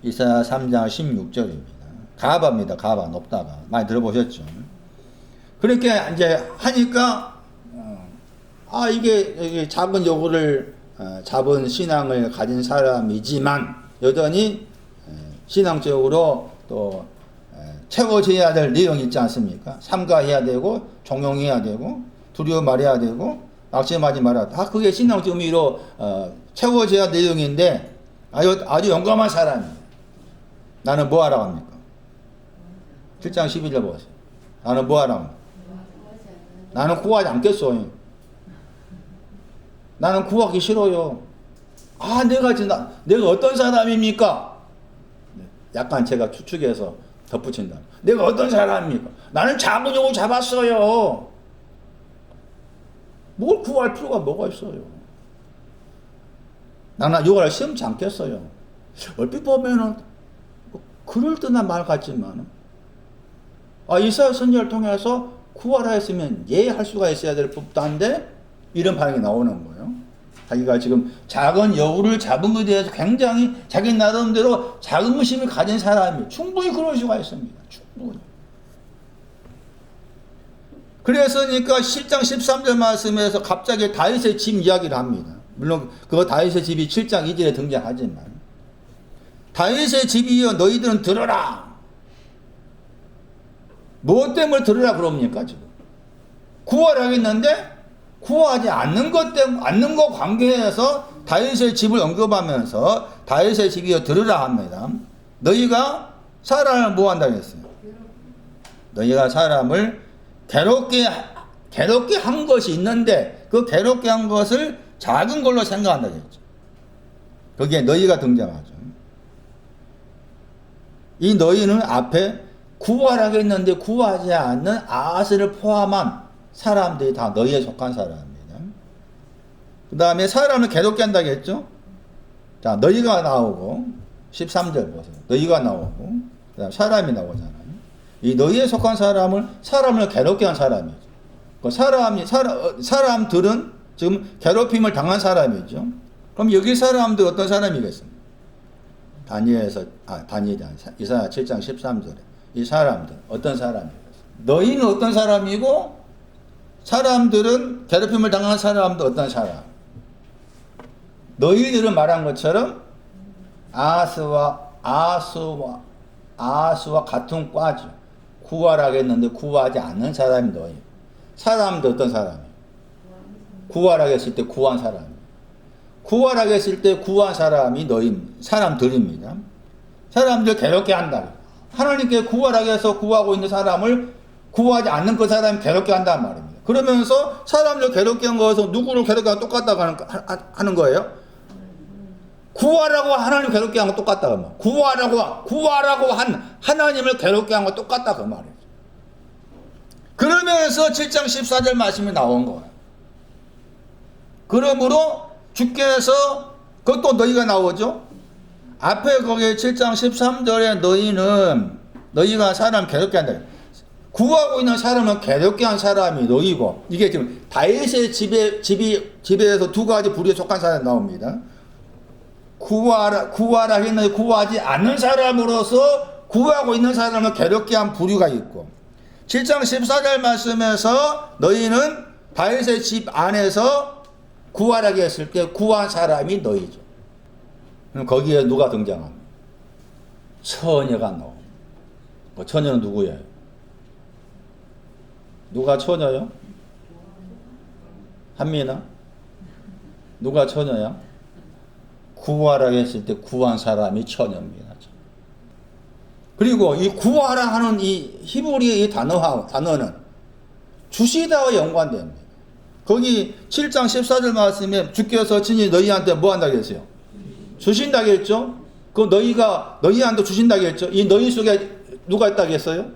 이사야 3장 16절입니다. 가바입니다. 가바, 높다가. 많이 들어보셨죠? 그렇게 이제 하니까 이게 작은 요구를 잡은 신앙을 가진 사람이지만 여전히 신앙적으로 또 채워져야 될 내용이 있지 않습니까? 삼가해야 되고 종용해야 되고 두려워 말해야 되고 낙심하지 말아야 돼. 그게 신앙적 의미로 채워져야 될 내용인데 아주 용감한 사람이에요. 나는 뭐 하라고 합니까? 7장 11절 보세요. 나는 뭐 하라고 합니까? 나는 구하지 않겠어요. 나는 구하기 싫어요. 내가 어떤 사람입니까? 약간 제가 추측해서 덧붙인다. 내가 어떤 사람입니까? 나는 작은 요구 잡았어요. 뭘 구할 필요가 뭐가 있어요? 나는 요구를 시험치 않겠어요. 얼핏 보면은 그럴듯한 말 같지만 이사야 선지자를 통해서 구하라 했으면 할 수가 있어야 될 법도 한데 이런 반응이 나오는 거예요. 자기가 지금 작은 여우를 잡은 것에 대해서 굉장히 자기 나름대로 자긍심을 가진 사람이 충분히 그럴 수가 있습니다. 충분히. 그래서니까 7장 13절 말씀에서 갑자기 다윗의 집 이야기를 합니다. 물론 그거 다윗의 집이 7장 2절에 등장하지만 다윗의 집이여 너희들은 들어라. 무엇 때문에 들으라 그럽니까 지금? 구하라 했는데 구하지 않는 것 때문에 않는 것 관계에서 다윗의 집을 언급하면서 다윗의 집이여 들으라 합니다. 너희가 사람을 뭐 한다고 했어요? 너희가 사람을 괴롭게 한 것이 있는데 그 괴롭게 한 것을 작은 걸로 생각한다고 했죠. 거기에 너희가 등장하죠. 이 너희는 앞에 구하라고 했는데 구하지 않는 아하스를 포함한 사람들이 다 너희에 속한 사람입니다. 그 다음에 사람을 괴롭게 한다고 했죠. 자, 너희가 나오고 13절 보세요. 너희가 나오고 그 다음 사람이 나오잖아요. 이 너희에 속한 사람을 괴롭게 한 사람이죠. 그 사람들은 지금 괴롭힘을 당한 사람이죠. 그럼 여기 사람들 어떤 사람이겠습니까? 다니엘이 이사야 7장 13절에 이 사람들 어떤 사람이겠습니까? 너희는 어떤 사람이고 사람들은 괴롭힘을 당한 사람도 어떤 사람? 너희들은 말한 것처럼 아하스와 같은 과죠. 구하라고 했는데 구하지 않는 사람이 너희. 사람도 어떤 사람이에요? 구하라고 했을 때 구한 사람. 구하라고 했을 때 구한 사람이 사람들입니다. 사람들 괴롭게 한다. 하나님께 구하라고 해서 구하고 있는 사람을 구하지 않는 그 사람이 괴롭게 한단 말입니다. 그러면서 사람들 괴롭게 한 거에서 누구를 괴롭게 하고 똑같다고 하는 거예요? 구하라고 하나님 괴롭게 한 거 똑같다고 말이에요. 구하라고 한 하나님을 괴롭게 한 거 똑같다고 말이에요. 그러면서 7장 14절 말씀이 나온 거예요. 그러므로 주께서 그것도 너희가 나오죠. 앞에 거기에 7장 13절에 너희가 사람 괴롭게 한다. 구하고 있는 사람은 괴롭게 한 사람이 너희고, 이게 지금 다윗의 집에서 두 가지 부류에 속한 사람이 나옵니다. 구하라 했는데 구하지 않는 사람으로서 구하고 있는 사람을 괴롭게 한 부류가 있고, 7장 14절 말씀에서 너희는 다윗의 집 안에서 구하라고 했을 때 구한 사람이 너희죠. 그럼 거기에 누가 등장합니까? 처녀가 나옵니다. 그 처녀는 누구예요? 누가 처녀요? 한미나? 누가 처녀야? 구하라고 했을 때 구한 사람이 처녀입니다. 그리고 이 구하라 하는 이 히브리의 이 단어는 주시다와 연관됩니다. 거기 7장 14절 말씀에 주께서 친히 너희한테 뭐 한다고 했어요? 주신다고 했죠? 그 너희가 너희한테 주신다고 했죠? 이 너희 속에 누가 있다고 했어요?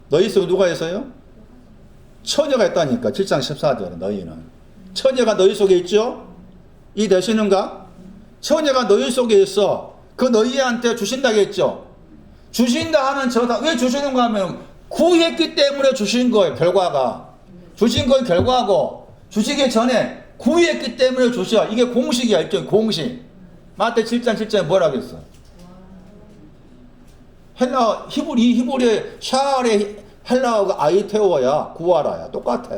너희 속에 누가 있어요? 처녀가 있다니까. 7장 14절에 너희는. 처녀가 너희 속에 있죠? 이 되시는가? 처녀가 너희 속에 있어. 그 너희한테 주신다겠죠? 주신다 하는 저다. 왜 주시는가 하면 구했기 때문에 주신 거예요. 결과가. 주신 거의 결과고 주시기 전에 구했기 때문에 주셔. 이게 공식이야. 일종의 공식. 마태 7장 7장에 뭐라 그랬어? 헬라 히브리의 샤알의 헬라어가 아이테오야 구하라야 똑같아.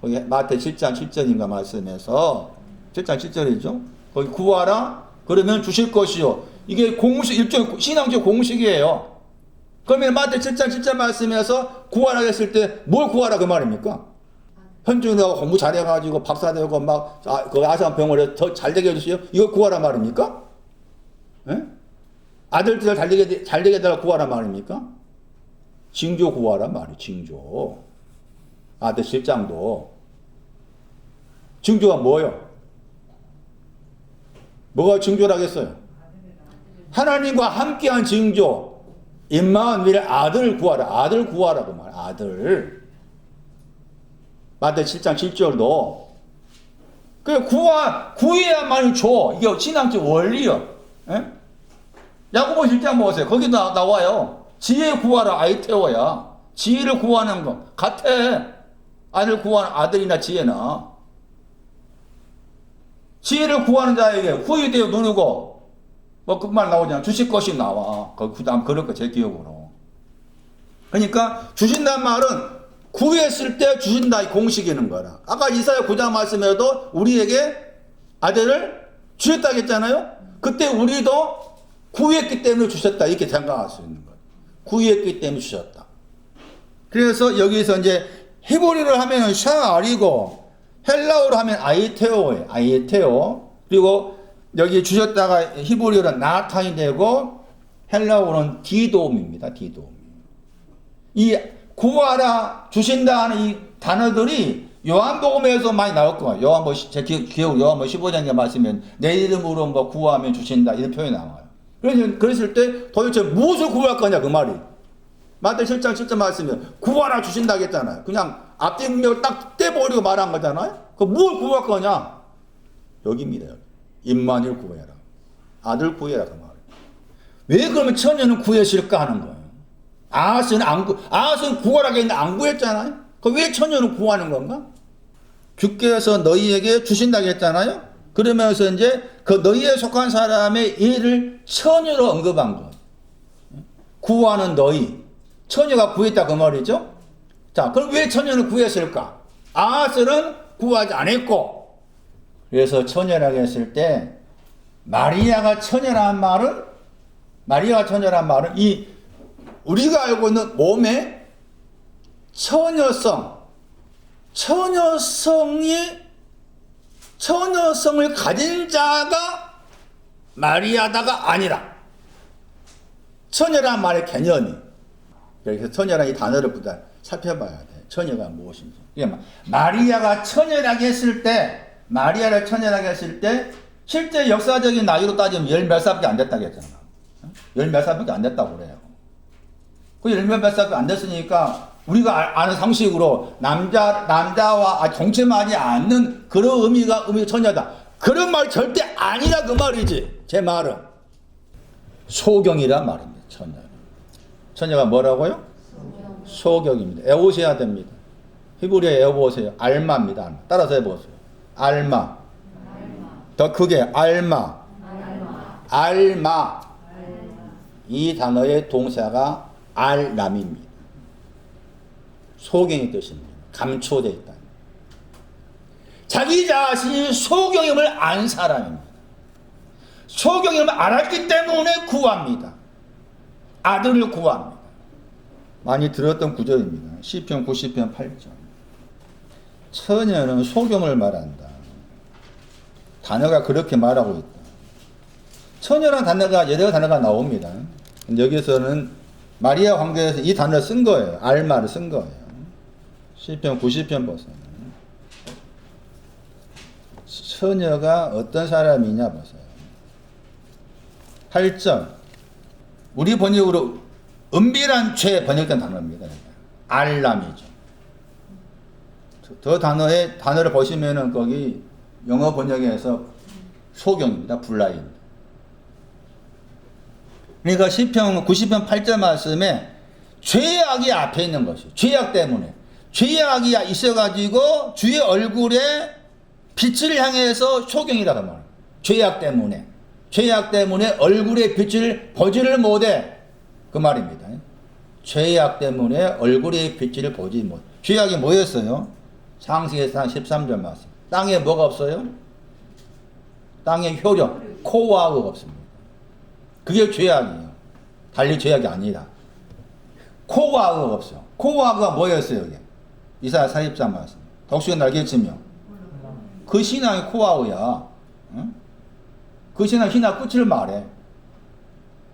거기 마태 7장 7절인가 말씀에서 7장 7절이죠. 거기 구하라 그러면 주실 것이요. 이게 공식 일종의 신앙적 공식이에요. 그러면 마태 7장 7절 말씀에서 구하라 했을 때 뭘 구하라 그 말입니까? 현준이가 공부 잘해가지고 박사되고 막 그 아산병원에 더 잘되게 해주세요. 이거 구하라 말입니까? 예? 아들들 잘되게 해달라 구하라 말입니까? 징조 구하라 말이 징조. 아들 실장도 징조가 뭐예요? 뭐가 징조라겠어요? 하나님과 함께한 징조. 임마누엘 아들 구하라. 아들 구하라 그 말. 아들. 마태 7장 7절도 그 구해야만 줘. 이게 신앙적 원리요. 예? 야고보 1장 보세요. 거기 나와요. 지혜 구하라 아이테오야. 지혜를 구하는 거 같아. 아들 구하는 아들이나 지혜나. 지혜를 구하는 자에게 후유되어 누르고 뭐 그 말 나오잖아. 주실 것이 나와. 그다음 그럴 거 제 기억으로. 그러니까 주신다는 말은 구했을 때 주신다 이 공식이는 거라. 아까 이사야 9장 말씀에도 우리에게 아들을 주셨다고 했잖아요. 그때 우리도 구했기 때문에 주셨다 이렇게 생각할 수 있는 거예요. 구했기 때문에 주셨다. 그래서 여기서 이제 히브리로 하면 샤알이고 헬라어로 하면 아이테오예요. 아이테오. 그리고 여기 주셨다가 히브리어는 나탄이 되고 헬라어는 디돔입니다. 디돔. 이 구하라 주신다 하는 이 단어들이 요한복음에서 많이 나올 거예요. 요한복음 제 기억 요한복음 15장에 말씀면 내 이름으로 뭐 구하면 주신다 이런 표현이 나와요. 그랬을 때 도대체 무엇을 구할 거냐 그 말이. 마태 7장 7절 말씀이면 구하라 주신다 했잖아요. 그냥 앞뒤 문맥을 딱 떼버리고 말한 거잖아요. 그 뭘 구할 거냐? 여기입니다. 여기. 임마누엘 구해라. 아들 구해라 그 말. 왜 그러면 처녀는 구했을까 하는 거예요. 아하스는 구하라고 했는데 안 구했잖아요. 그 왜 처녀는 구하는 건가? 주께서 너희에게 주신다고 했잖아요. 그러면서 이제 그 너희에 속한 사람의 일을 처녀로 언급한 것. 구하는 너희. 처녀가 구했다 그 말이죠. 자, 그럼 왜 처녀는 구했을까? 아하스는 구하지 않았고. 그래서 처녀라고 했을 때 마리아가 처녀란 말은 이 우리가 알고 있는 몸의 처녀성을 가진 자가 마리아다가 아니라 처녀란 말의 개념이. 그래서 처녀란 이 단어를 보다 살펴봐야 돼. 처녀가 무엇인지. 그러니까 마리아를 처녀라고 했을 때 실제 역사적인 나이로 따지면 열 몇 살밖에 안 됐다고 했잖아. 열 몇 살밖에 안 됐다고 그래요. 그 열 몇 살밖에 안 됐으니까 우리가 아는 상식으로 남자와 동침하지 않는 그런 의미가 처녀다. 그런 말 절대 아니라 그 말이지. 제 말은 소경이란 말입니다. 처녀가 뭐라고요? 소경입니다. 애우셔야 됩니다. 히브리어 애워보세요. 알마입니다. 따라서 해보세요. 알마. 더 크게 알마. 이 단어의 동사가 알람입니다. 소경의 뜻입니다. 감초되어 있다. 자기 자신이 소경임을 안 사람입니다. 소경임을 알았기 때문에 구합니다. 아들을 구합니다. 많이 들었던 구절입니다. 시편 90편 8절. 처녀는 소경을 말한다. 단어가 그렇게 말하고 있다. 처녀라는 단어가 여러 단어가 나옵니다. 여기서는 마리아 관계에서 이 단어를 쓴 거예요. 알마를 쓴 거예요. 시편 90편 보세요. 처녀가 어떤 사람이냐 보세요. 8절. 우리 번역으로 은밀한 죄 번역된 단어입니다. 알람이죠. 저 단어를 보시면은 거기 영어 번역에서 소경입니다. 블라인드. 그러니까 시편 90편 8절 말씀에 죄악이 앞에 있는 것이죠. 죄악 때문에. 죄악이 있어가지고 주의 얼굴에 빛을 향해서 소경이라고 말합니다. 죄악 때문에. 죄악 때문에 얼굴에 빛을 보지를 못해. 그 말입니다. 죄악 때문에 얼굴에 빛을 보지 못해. 죄악이 뭐였어요? 창세기상 13절 말씀. 땅에 뭐가 없어요? 땅에 효력, 코와가 없습니다. 그게 죄악이에요. 달리 죄악이 아니다. 코와가 없어요. 코와가 뭐였어요? 이게? 이사야 40장 말씀. 독수리 날개치며. 그 신앙이 코와우야. 응? 그 신앙 끝을 말해.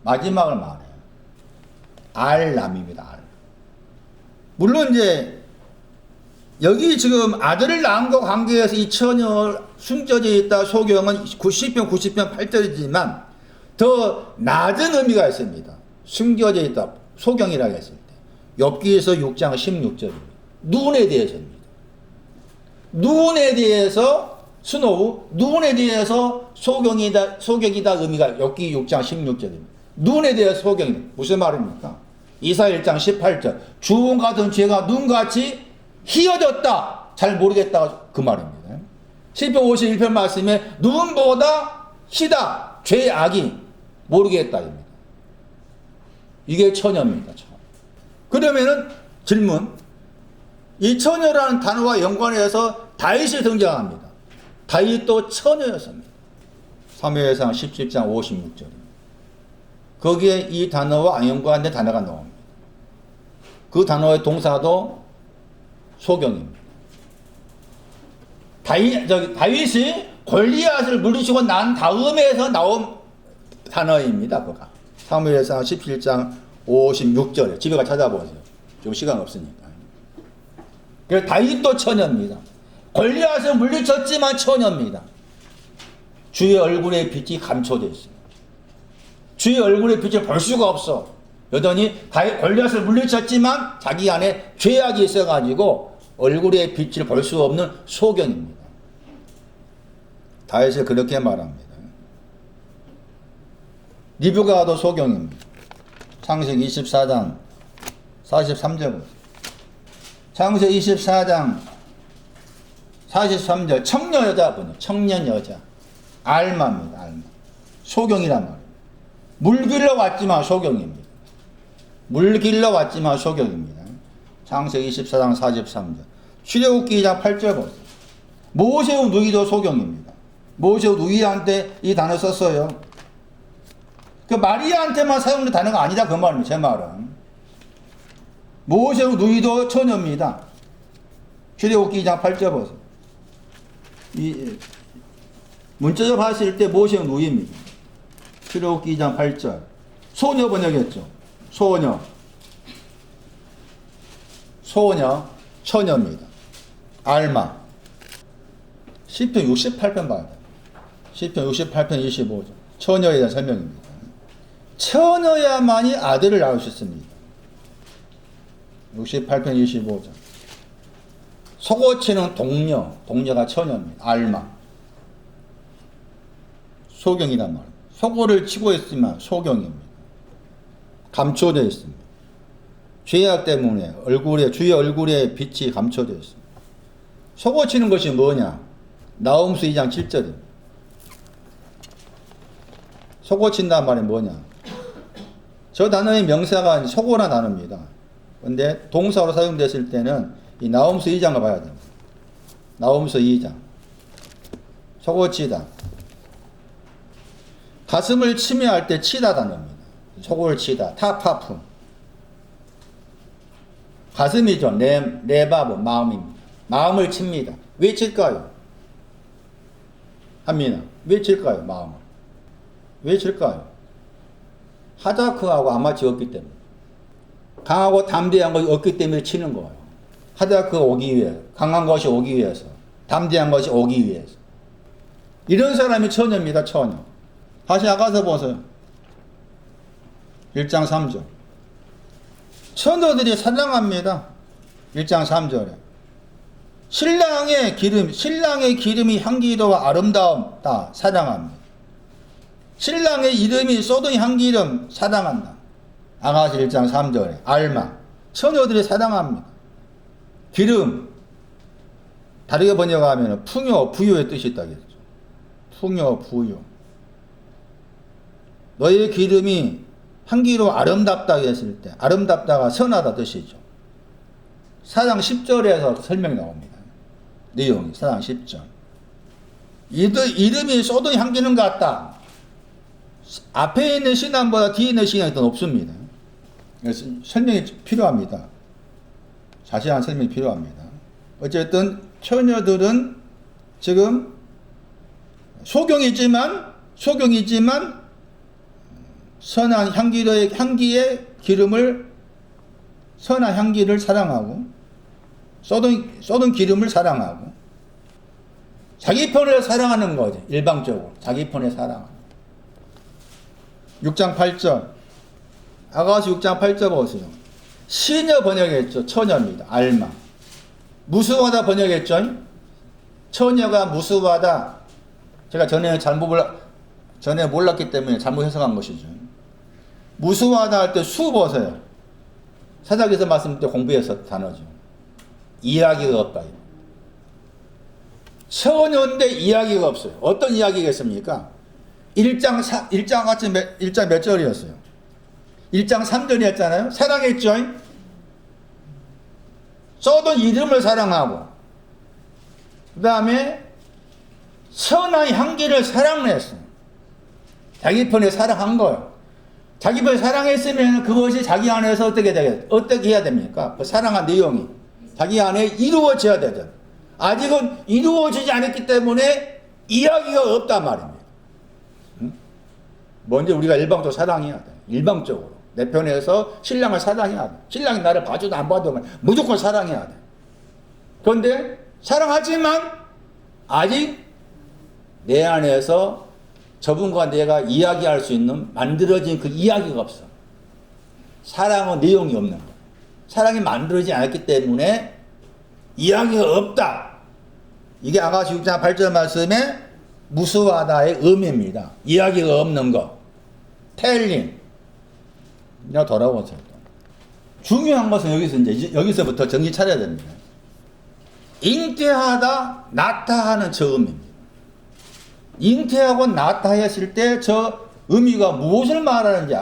마지막을 말해. 알람입니다. 알. 물론 이제 여기 지금 아들을 낳은 것 관계에서 이 처녀 숨겨져 있다 소경은 90편 8절이지만 더 낮은 의미가 있습니다. 숨겨져 있다 소경이라고 했을 때 욥기에서 6장 16절입니다. 눈에 대해서입니다. 눈에 대해서 스노우, 눈에 대해서 소경이다 의미가 욥기 6장 16절입니다. 눈에 대해서 소경이다. 무슨 말입니까? 이사야 1장 18절 주홍 같은 죄가 눈같이 희어졌다. 잘 모르겠다. 그 말입니다. 시편 51편 말씀에 눈보다 희다. 죄악이 모르겠다입니다. 이게 처녀입니다. 그러면은 질문. 이 처녀라는 단어와 연관해서 다윗이 등장합니다. 다윗도 처녀였습니다. 사무엘상 17장 56절입니다. 거기에 이 단어와 연관된 단어가 나옵니다. 그 단어의 동사도 소경입니다. 다윗이 골리앗을 물리치고 난 다음에서 나온 단어입니다. 그가 사무엘상 17장 56절에 집에 가 찾아보세요. 좀 시간 없으니까. 그래서 다윗도 처녀입니다. 골리앗을 물리쳤지만 처녀입니다. 주의 얼굴에 빛이 감춰져 있습니다. 주의 얼굴에 빛을 볼 수가 없어. 여전히 골리앗을 물리쳤지만 자기 안에 죄악이 있어가지고 얼굴에 빛을 볼 수 없는 소경입니다. 다윗이 그렇게 말합니다. 리브가도 소경입니다. 창세기 24장 43절. 창세기 24장 43절 청년 여자분이에요. 청년 여자. 알마입니다. 알마. 소경이란 말이에요. 물 길러 왔지만 소경입니다. 물 길러 왔지만 소경입니다. 창세기 24장 43절. 출애굽기 2장 8절 보세요. 모세의 누이도 소경입니다. 모세의 누이한테 이 단어 썼어요. 그 마리아한테만 사용된 단어가 아니다 그 말입니다. 제 말은. 모세의 누이도 처녀입니다. 출애굽기 2장 8절 보세요. 이 문자적 봤을 때 모세의 누이입니다. 출애굽기 2장 8절. 소녀 번역했죠. 소녀, 처녀입니다. 알마. 시편 68편 봐야 돼요. 시편 68편 25절. 처녀에 대한 설명입니다. 처녀야만이 아들을 낳을 수 있습니다. 68편 25절. 속옷치는 동녀가 처녀입니다. 알마. 소경이란 말입니다. 속옷을 치고 있지만 소경입니다. 감춰져 있습니다. 죄악 때문에 주의 얼굴에 빛이 감춰져 있습니다. 속옷치는 것이 뭐냐? 나홈수 2장 7절입니다. 속옷친다는 말이 뭐냐? 저 단어의 명사가 속옷이라는 단어입니다. 근데 동사로 사용됐을 때는 이 나홈수 2장을 봐야 됩니다. 나홈수 2장. 속옷치다. 가슴을 치매할 때 치다 단어입니다. 속을 치다. 타파프. 가슴이죠. 레바브 마음입니다. 마음을 칩니다. 왜 칠까요? 한민아. 왜 칠까요? 마음을. 왜 칠까요? 하다크하고 아마추어였기 때문에. 강하고 담대한 것이 없기 때문에 치는 거예요. 하다크가 오기 위해, 강한 것이 오기 위해서, 담대한 것이 오기 위해서. 이런 사람이 처녀입니다. 처녀. 다시 아가서 보세요. 1장 3절. 처녀들이 사랑합니다. 1장 3절에. 신랑의 기름이 향기로워 아름다움다 사랑합니다. 신랑의 이름이 쏟은 향기름 사랑한다. 아가서 1장 3절에. 알마. 처녀들이 사랑합니다. 기름. 다르게 번역하면 풍요, 부요의 뜻이 있다겠죠. 풍요, 부요. 너의 기름이 향기로 아름답다 했을 때, 아름답다가 선하다 뜻이죠. 4장 10절에서 설명이 나옵니다. 내용이 4장 10절. 이름이 쏟은 향기는 같다. 앞에 있는 신앙보다 뒤에 있는 신앙이 더 높습니다. 그래서 설명이 필요합니다. 자세한 설명이 필요합니다. 어쨌든 처녀들은 지금 소경이지만 선한 향기의 기름을, 선한 향기를 사랑하고 쏟은 기름을 사랑하고 자기 편을 사랑하는 거지. 일방적으로 자기 편을 사랑하는 6장 8절. 아가서 6장 8절 보세요. 시녀 번역했죠. 처녀입니다. 알마. 무수하다 번역했죠. 처녀가 무수하다. 제가 전에 몰랐기 때문에 잘못 해석한 것이죠. 무수하다 할 때 수 보세요. 사자기서 말씀 때 공부해서 단어죠. 이야기가 없다. 처녀인데 이야기가 없어요. 어떤 이야기겠습니까? 1장 몇 절이었어요? 1장 3절이었잖아요. 사랑했죠? 쏟은 이름을 사랑하고 그 다음에 선한 향기를 사랑했어요. 자기 편에 사랑한 거예요. 자기 편에 사랑했으면 그것이 자기 안에서 어떻게 해야 됩니까? 그 사랑한 내용이 자기 안에 이루어져야 되죠. 아직은 이루어지지 않았기 때문에 이야기가 없단 말입니다. 먼저 우리가 일방적으로 사랑해야 돼. 일방적으로. 내 편에서 신랑을 사랑해야 돼. 신랑이 나를 봐줘도 안 봐도 무조건 사랑해야 돼. 그런데 사랑하지만 아직 내 안에서 저분과 내가 이야기할 수 있는 만들어진 그 이야기가 없어. 사랑은 내용이 없는 거야. 사랑이 만들어지지 않았기 때문에 이야기가 없다. 이게 아가서 6장 8절 말씀에 무수하다의 의미입니다. 이야기가 없는 거. 텔링. 내가 돌아오세요. 중요한 것은 여기서부터 정신 차려야 됩니다. 잉태하다, 낳다 하는 저 의미입니다. 잉태하고 낳다 했을 때 저 의미가 무엇을 말하는지,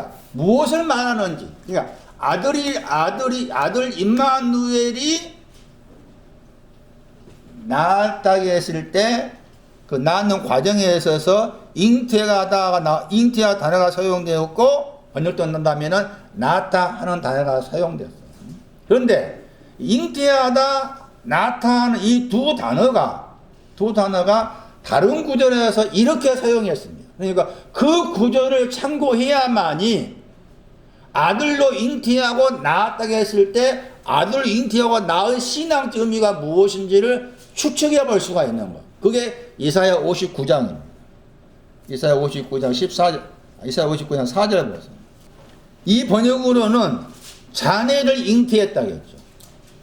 그러니까 아들 임마누엘이 낳았다고 했을 때 그 낳는 과정에 있어서 잉태하다 단어가 사용되었고 번역도 한다면은 낳다 하는 단어가 사용됐어요. 그런데 잉태하다, 낳다 하는 이 두 단어가 다른 구절에서 이렇게 사용했습니다. 그러니까 그 구절을 참고해야만이 아들로 잉태하고 낳았다고 했을 때 아들 잉태하고 낳은 신앙적 의미가 무엇인지를 추측해 볼 수가 있는 거예요. 그게 이사야 59장입니다. 이사야 59장 4절 보세요. 이 번역으로는 자네를 잉태했다겠죠.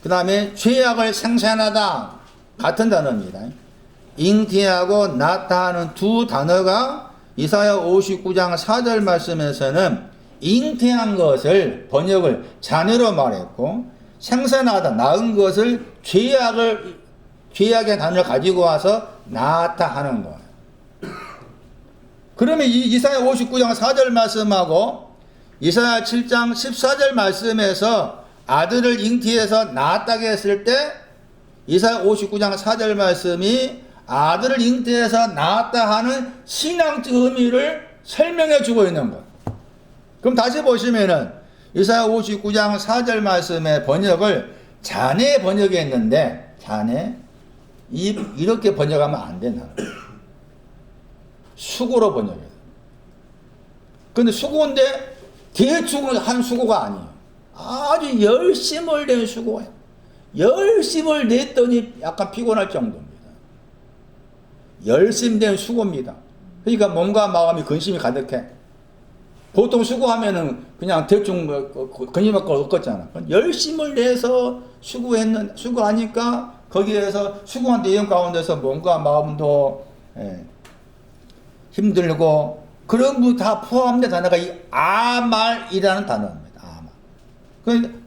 그 다음에 죄악을 생산하다 같은 단어입니다. 잉태하고 낳다 하는 두 단어가 이사야 59장 4절 말씀에서는 잉태한 것을 번역을 자녀로 말했고 생산하다 낳은 것을 죄악의 단어를 가지고 와서 낳다 하는 거예요. 그러면 이 이사야 59장 4절 말씀하고 이사야 7장 14절 말씀에서 아들을 잉태해서 낳았다고 했을 때 이사야 59장 4절 말씀이 아들을 잉태해서 낳았다 하는 신앙적 의미를 설명해 주고 있는 거예요. 그럼 다시 보시면은 이사야 59장 4절 말씀의 번역을 자네 번역했는데 자네 이렇게 번역하면 안 되나? 수고로 번역해요. 근데 수고인데 대충 한 수고가 아니에요. 아주 열심을 낸 수고예요. 열심을 냈더니 약간 피곤할 정도입니다. 열심된 수고입니다. 그러니까 몸과 마음이 근심이 가득해. 보통 수고하면은 그냥 대충 그니밖에 없겠잖아. 열심을 내서 수고하니까 거기에서 수고한 내용 가운데서 뭔가 마음도 힘들고 그런 부 다 포함된 단어가 이 아말이라는 단어입니다. 아말. 그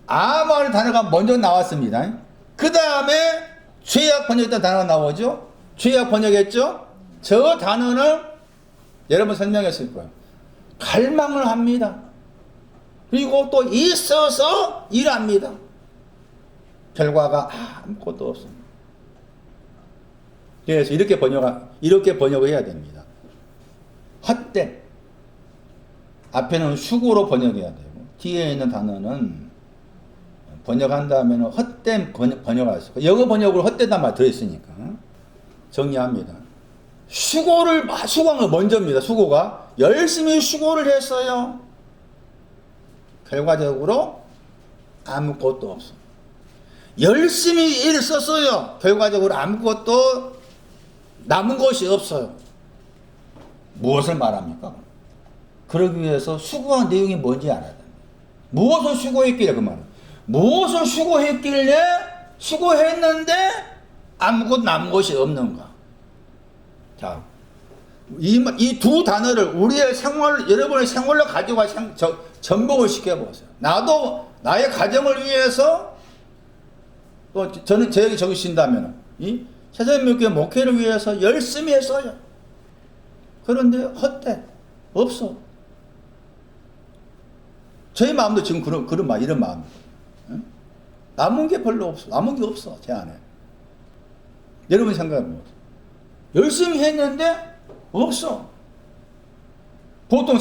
아말 단어가 먼저 나왔습니다. 그 다음에 죄악 번역했던 단어가 나오죠. 죄악 번역했죠. 저 단어는 여러분 설명했을 거예요. 갈망을 합니다. 그리고 또 있어서 일합니다. 결과가 아무것도 없습니다. 그래서 이렇게 번역을 해야 됩니다. 헛됨. 앞에는 수고로 번역해야 되고 뒤에 있는 단어는 번역한다면 헛됨 번역할 수 있고 영어 번역으로 헛되단 말 들어있으니까 정리합니다. 수고한 거 먼저입니다. 수고가 열심히 수고를 했어요. 결과적으로 아무것도 없어. 열심히 일을 썼어요. 결과적으로 아무것도 남은 것이 없어요. 무엇을 말합니까? 그러기 위해서 수고한 내용이 뭔지 알아야 됩니다. 무엇을 수고했길래 그 말은 무엇을 수고했길래 수고했는데 아무것도 남은 것이 없는가? 자, 이 두 단어를 우리의 여러분의 생활로 가져가 전복을 시켜보세요. 나도 나의 가정을 위해서 또 저는 저에게 적으신다면 이 세상교회 목회를 위해서 열심히 했어요. 그런데 헛돼 없어. 저희 마음도 지금 이런 마음. 응? 남은 게 별로 없어. 남은 게 없어 제 안에. 여러분 생각해보세요. 열심히 했는데 없어. 보통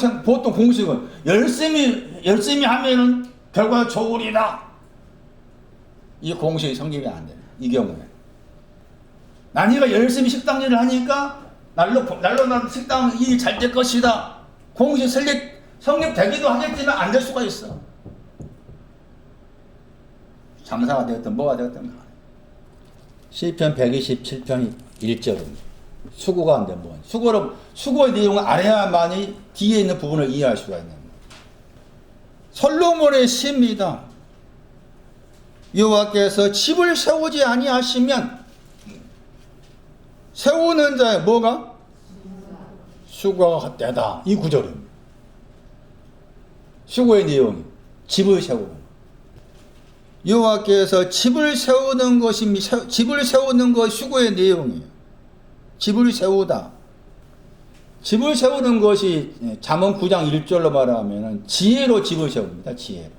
공식은 열심히 하면은 결과가 좋으리다. 이 공식이 성립이 안 돼요. 이 경우에. 난이가 열심히 식당 일을 하니까 날로 난 식당 일이 잘 될 것이다. 공식 성립되기도 하겠지만 안 될 수가 있어. 장사가 되었든 뭐가 되었든 시편 127편 1절입니다. 수고가 안 된 부분. 수고의 내용을 알아야만이 뒤에 있는 부분을 이해할 수가 있는 거예요. 솔로몬의 시입니다. 여호와께서 집을 세우지 아니하시면 세우는 자의 뭐가? 수고가 헛되다. 이 구절입니다. 수고의 내용이 집을 세우는 여호와께서 집을 세우는 것입니다. 집을 세우는 것이 수고의 내용이에요. 집을 세우다. 집을 세우는 것이 잠언 9장 1절로 말하면 지혜로 집을 세웁니다. 지혜로.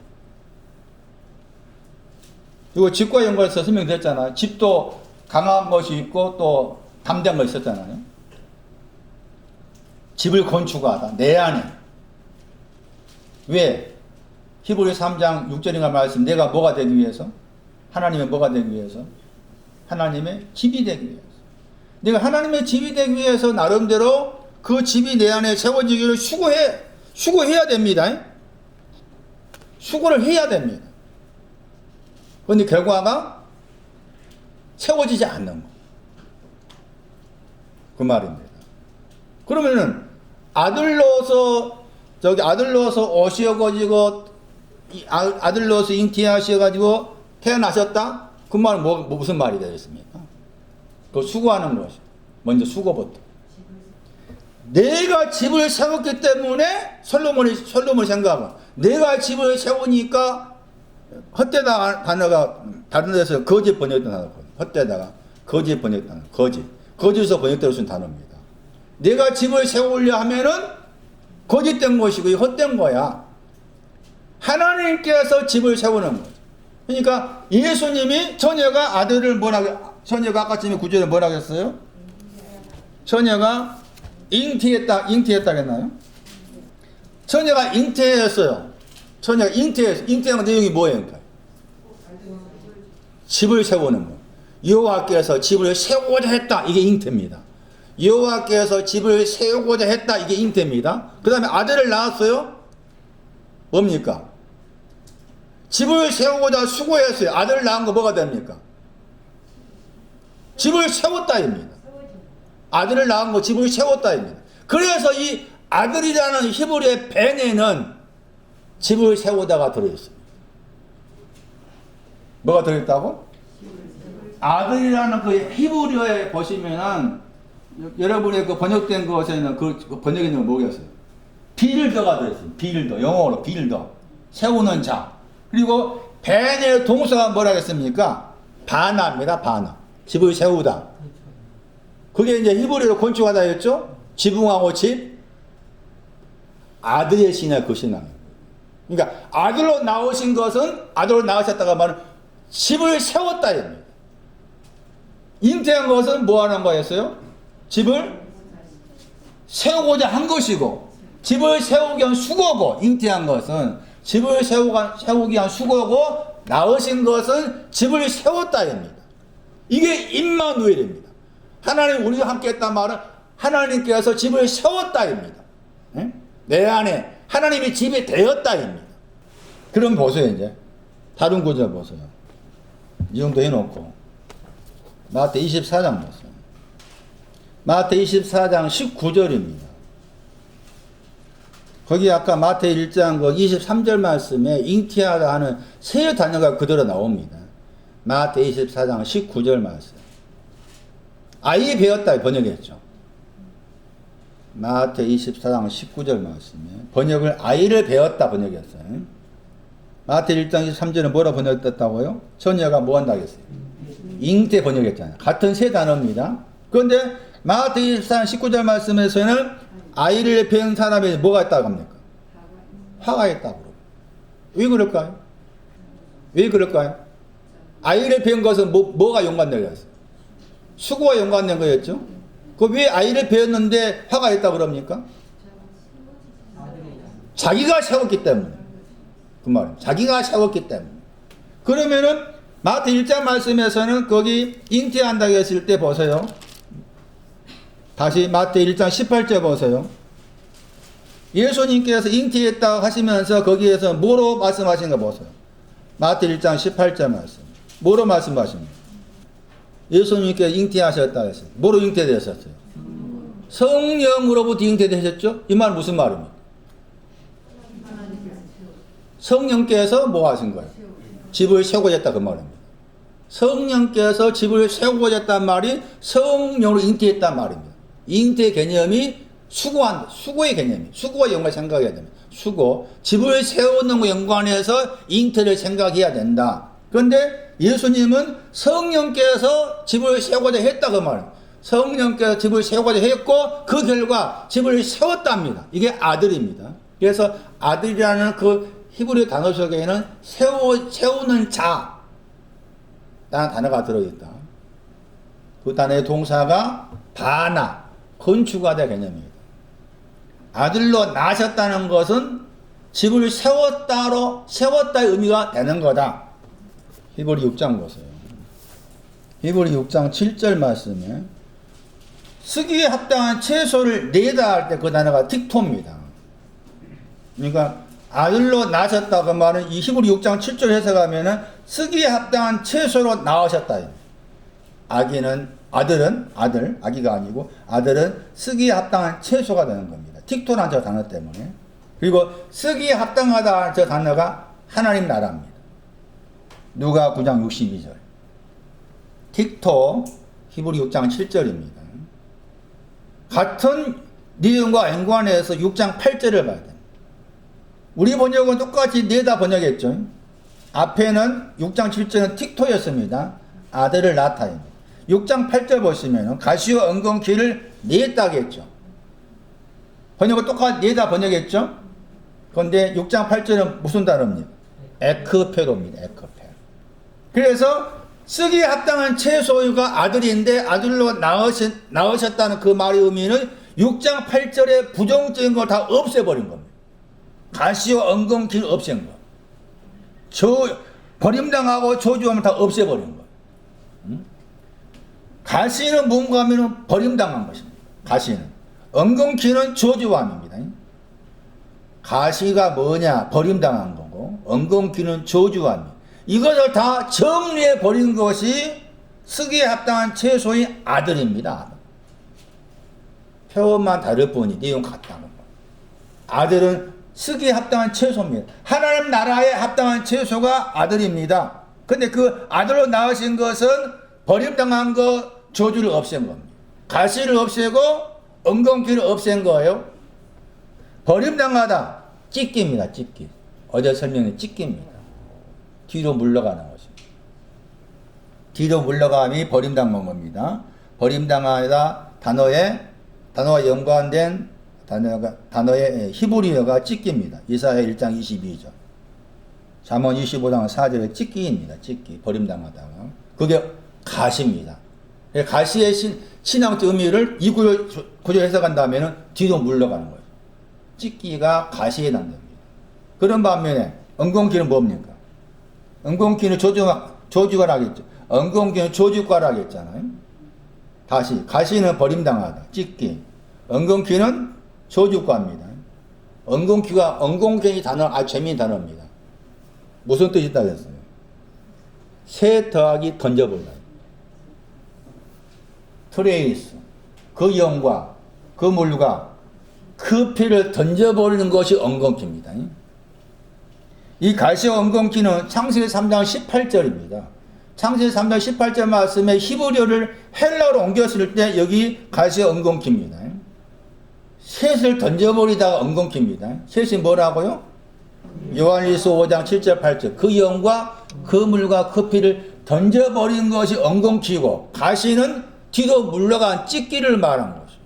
이거 집과 연관해서 설명드렸잖아요. 집도 강한 것이 있고 또 담대한 것이 있었잖아요. 집을 건축하다. 내 안에. 왜? 히브리 3장 6절인가 말씀 내가 뭐가 되기 위해서? 하나님의 뭐가 되기 위해서? 하나님의 집이 되기 위해서. 내가 하나님의 집이 되기 위해서 나름대로 그 집이 내 안에 세워지기를 수고해야 됩니다. 수고를 해야 됩니다. 그런데 결과가 세워지지 않는 거. 그 말입니다. 그러면은 아들로서 오셔가지고 아들로서 잉태하셔가지고 태어나셨다? 그 말은 무슨 말이 되겠습니까? 그 수고하는 것이 먼저 수고부터. 내가 집을 세웠기 때문에 솔로몬이 생각하고 내가 집을 세우니까 헛되다 단어가 다른 데서 거짓 번역된 단어거든요. 헛되다가 거짓 번역된 단어. 거짓에서 번역되어 쓴 단어입니다. 내가 집을 세우려 하면은 거짓된 것이고 헛된 거야. 하나님께서 집을 세우는 거죠. 그러니까 예수님이 처녀가 아까 전에 구절에 뭐라고 했어요? 처녀가 잉태했다 했나요? 처녀가 잉태했어요. 처녀가 잉태한 내용이 뭐예요? 집을 세우는 거. 여호와께서 집을 세우고자 했다. 이게 잉태입니다. 여호와께서 집을 세우고자 했다. 이게 잉태입니다. 그 다음에 아들을 낳았어요. 뭡니까? 집을 세우고자 수고했어요. 아들을 낳은 거 뭐가 됩니까? 집을 세웠다입니다. 아들을 낳은 거 집을 세웠다입니다. 그래서 이 아들이라는 히브리의 벤에는 집을 세우다가 들어있습니다. 뭐가 들어있다고? 아들이라는 그 히브리어에 보시면은 여러분의 그 번역된 것에는 그 번역에는 뭐겠어요? 빌더가 들어있어요. 빌더. 영어로 빌더. 세우는 자. 그리고 벤의 동사가 뭐라 했습니까? 바나입니다. 바나. 집을 세우다. 그게 이제 히브리어로 건축하다 했죠? 지붕하고 집. 아들의 신앙, 그 신앙. 그러니까 아들로 나오신 것은 아들로 나오셨다가 말은 집을 세웠다 입니다. 잉태한 것은 뭐 하는 거였어요? 집을 세우고자 한 것이고, 집을 세우기 위한 수고고, 잉태한 것은 집을 세우기 위한 수고고, 낳으신 것은 집을 세웠다입니다. 이게 임마누엘입니다. 하나님 우리와 함께 했단 말은 하나님께서 집을 세웠다입니다. 응? 내 안에 하나님이 집이 되었다입니다. 그럼 보세요. 이제 다른 구절 보세요. 이 정도 해놓고 마태 24장 보세요. 마태 24장 19절입니다. 거기 아까 마태 1장 그 23절 말씀에 잉태하다 하는 세 단어가 그대로 나옵니다. 마태 24장 19절 말씀. 아이 배웠다 번역했죠. 마태 24장 19절 말씀에 번역을 아이를 배웠다 번역했어요. 마태 1장 23절은 뭐라 번역했다고요? 처녀가 뭐 한다고 했어요? 잉태 번역했잖아요. 같은 세 단어입니다. 그런데 마태 24장 19절 말씀에서는 아이를 배운 사람이 뭐가 있다고 합니까? 화가 있다고. 왜 그럴까요? 왜 그럴까요? 아이를 배운 것은 뭐가 연관되어 있어요? 수고와 연관된 거였죠? 그 왜 아이를 배웠는데 화가 있다고 그럽니까? 자기가 세웠기 때문에. 그 말은 자기가 세웠기 때문에. 그러면은 마태 1장 말씀에서는 거기 잉태한다고 했을 때 보세요. 다시 마태 1장 18절 보세요. 예수님께서 잉태했다고 하시면서 거기에서 뭐로 말씀하신 거 보세요. 마태 1장 18절 말씀. 뭐로 말씀하십니까? 예수님께서 잉태하셨다고 했어요. 뭐로 잉태되셨어요? 성령으로부터 잉태되셨죠? 이 말은 무슨 말입니까? 성령께서 뭐 하신 거예요? 집을 세우고자 했다 그 말입니다. 성령께서 집을 세우고자 했단 말이 성령으로 잉태했단 말입니다. 잉태 개념이 수고의 개념이 수고와 연관 생각해야 됩니다. 수고, 집을 세우는 거 연관해서 잉태를 생각해야 된다. 그런데 예수님은 성령께서 집을 세우고자 했다 그 말입니다. 성령께서 집을 세우고자 했고 그 결과 집을 세웠답니다. 이게 아들입니다. 그래서 아들이라는 그 히브리 단어 속에는 세우는 자 라는 단어가 들어있다. 그 단어의 동사가 바나, 건축하다 개념입니다. 아들로 나셨다는 것은 집을 세웠다의 의미가 되는 거다. 히브리 6장 보세요. 히브리 6장 7절 말씀에 쓰기에 합당한 채소를 내다 할 때 그 단어가 틱토입니다. 그러니까 아들로 나셨다 그 말은 이 히브리 6장 7절 해석하면은 쓰기에 합당한 채소로 나오셨다. 아기가 아니고 아들은 쓰기에 합당한 채소가 되는 겁니다. 틱토라는 저 단어 때문에. 그리고 쓰기에 합당하다 저 단어가 하나님 나라입니다. 누가 9장 62절. 틱토 히브리 6장 7절입니다. 같은 내용과 연관해서 6장 8절을 봐야 됩니다. 우리 번역은 똑같이 내다 번역했죠. 앞에는 6장 7절은 틱토였습니다. 아들을 낳다입니다. 6장 8절 보시면 가시와 엉겅퀴를 냈다고 했죠. 번역은 똑같이 내다 번역했죠. 그런데 6장 8절은 무슨 단어입니까? 에크페로입니다. 에크페로. 그래서 쓰기에 합당한 채소가 아들인데 아들로 낳으셨다는 그 말의 의미는 6장 8절의 부정적인 걸 다 없애버린 겁니다. 가시와 엉겅퀴를 없앤 거. 버림당하고 저주함을 다 없애버린 거. 가시는 뭔가 하면 버림당한 것입니다. 가시는. 엉겅퀴는 저주함입니다. 가시가 뭐냐? 버림당한 거고, 엉겅퀴는 저주함입니다. 이것을 다 정리해 버린 것이 쓰기에 합당한 채소의 아들입니다. 표현만 다를 뿐이 내용 같다는 거. 아들은 쓰기에 합당한 채소입니다. 하나님 나라에 합당한 채소가 아들입니다. 근데 그 아들로 낳으신 것은 버림당한 거 저주를 없앤 겁니다. 가시를 없애고 엉겅퀴를 없앤 거예요. 버림당하다. 찢기입니다. 찢기. 어제 설명해 찢기입니다. 뒤로 물러가는 것입니다. 뒤로 물러감이 버림당한 겁니다. 버림당하다 단어와 연관된 단어의 히브리어가 찢기입니다. 이사야 1장 22절. 잠언 25장 4절에 찢기입니다. 찢기. 버림당하다가. 그게 가시입니다. 가시의 신앙적 의미를 이 구조 해석한다면 뒤로 물러가는 거예요. 찢기가 가시에 해당됩니다. 그런 반면에 엉겅퀴는 뭡니까? 엉겅퀴는 조주가라겠죠. 엉겅퀴는 조주가라겠잖아요. 다시 가시는 버림당하다. 찢기. 엉겅퀴는 조주과입니다. 엉겅퀴 단어 아주 재미있는 단어입니다. 무슨 뜻이 있다고 했어요? 새 더하기 던져버린다. 트레이스. 그 영과 그 물과 그 피를 던져버리는 것이 엉겅퀴입니다. 이 가시와 엉겅퀴는 창세기 3장 18절입니다. 창세기 3장 18절 말씀에 히브리어를 헬라어로 옮겼을 때 여기 가시와 엉겅퀴입니다. 셋을 던져버리다가 엉겅퀴입니다. 셋이 뭐라고요? 요한일서 5장 7절 8절. 그 영과 그 물과 그 피를 던져버린 것이 엉겅퀴고 가시는 뒤로 물러간 찢기를 말한 것이죠.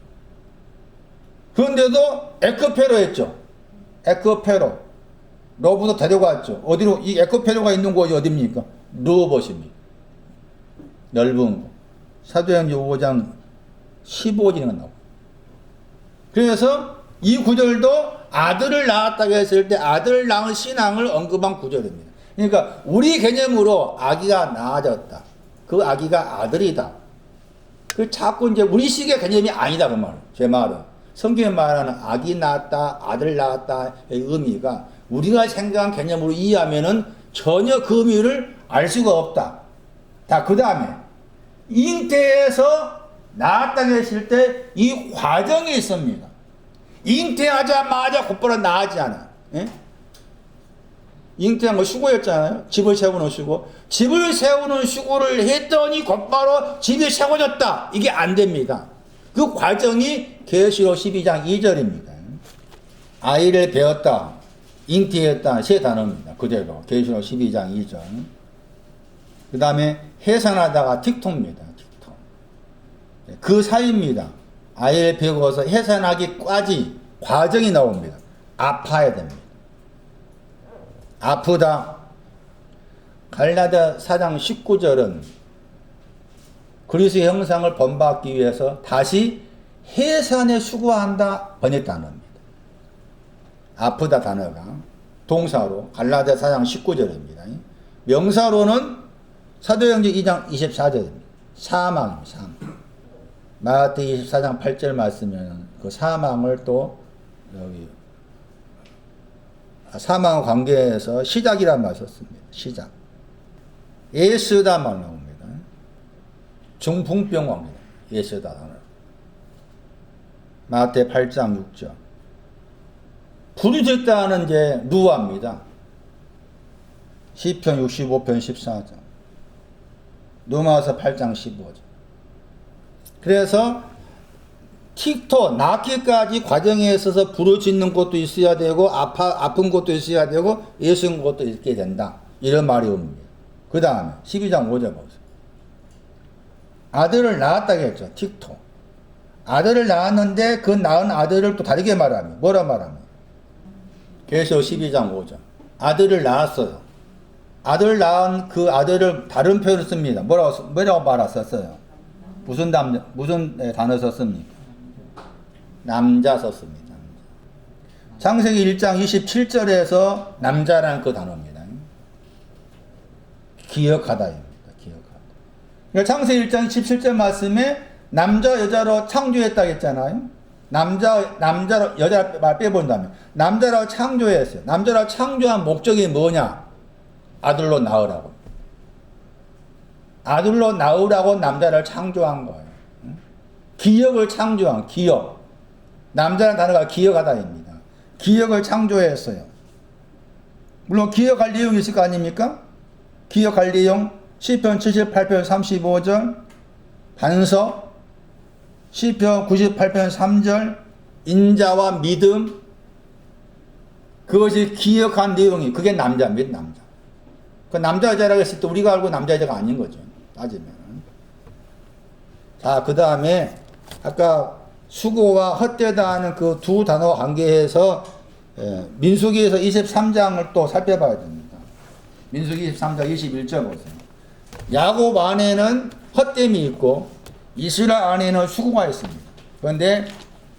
그런데도 에크페로 했죠. 에크페로. 로부터 데려갔죠. 어디로? 이 에크페로가 있는 곳이 어디입니까? 르호봇입니다. 넓은 곳. 사도행전 5장 15절에 나옵니다. 그래서 이 구절도 아들을 낳았다고 했을 때 아들을 낳은 신앙을 언급한 구절입니다. 그러니까 우리 개념으로 아기가 낳아졌다. 그 아기가 아들이다. 그 자꾸 이제 우리식의 개념이 아니다. 그 말은. 제 말은. 성경에 말하는 아기 낳았다, 아들 낳았다의 의미가 우리가 생각한 개념으로 이해하면은 전혀 그 의미를 알 수가 없다. 자, 그 다음에 잉태해서 낳았다고 했을 때 이 과정이 있습니다. 잉태하자마자 곧바로 낳지 않아. 예? 잉태한 거 수고였잖아요. 집을 세우는 수고. 집을 세우는 수고를 했더니 곧바로 집이 세워졌다. 이게 안 됩니다. 그 과정이 계시록 12장 2절입니다. 아이를 배웠다. 잉태했다. 세 단어입니다. 그대로. 계시록 12장 2절. 그 다음에 해산하다가 틱토입니다. 틱토. 그 사이입니다. 아이를 배워서 해산하기까지 과정이 나옵니다. 아파야 됩니다. 아프다. 갈라디아 4장 19절은 그리스도의 형상을 본받기 위해서 다시 해산에 수고한다 번역단어입니다. 아프다 단어가 동사로 갈라디아 4장 19절입니다. 명사로는 사도행전 2장 24절입니다. 사망입니다. 사망. 마태복음 24장 8절 말씀에는 그 사망을 또 여기 사망 관계에서 시작이란 말 썼습니다. 시작. 예수다 말 나옵니다. 중풍병 옵니다. 예수다 단어. 마태 8장 6절. 불이 됐다는 게 누아입니다. 시편 65편 14절. 누마서 8장 15절. 그래서 틱토, 낳기까지 과정에 있어서 부르짖는 것도 있어야 되고 아픈 것도 있어야 되고 예수인 것도 있게 된다. 이런 말이 옵니다. 그 다음에 12장 5절 보세요. 아들을 낳았다고 했죠. 틱토. 아들을 낳았는데 그 낳은 아들을 또 다르게 말하면 뭐라 말하면 계시록 12장 5절. 아들을 낳았어요. 아들을 낳은 그 아들을 다른 표현을 씁니다. 뭐라고 말했었어요? 무슨 단어 썼습니까? 남자 썼습니다. 창세기 1장 27절에서 남자라는 그 단어입니다. 기억하다입니다. 기억하다. 그러니까 창세기 1장 27절 말씀에 남자 여자로 창조했다고 했잖아요. 남자로 여자 말 빼본다면 남자로 창조했어요. 남자로 창조한 목적이 뭐냐? 아들로 낳으라고. 아들로 낳으라고 남자를 창조한 거예요. 기억을 창조한 기억. 남자라는 단어가 기억하다입니다. 기억을 창조했어요. 물론 기억할 내용이 있을 거 아닙니까? 기억할 내용 시편 78편 35절 반석, 시편 98편 3절 인자와 믿음, 그것이 기억한 내용이 그게 남자입니다. 남자. 그 남자자라고 했을 때 우리가 알고 남자자가 아닌 거죠. 따지면. 자, 그 다음에 아까 수고와 헛되다 하는 그 두 단어와 관계해서 민수기에서 23장을 또 살펴봐야 됩니다. 민수기 23장 21절 보세요. 야곱 안에는 헛됨이 있고 이스라엘 안에는 수고가 있습니다. 그런데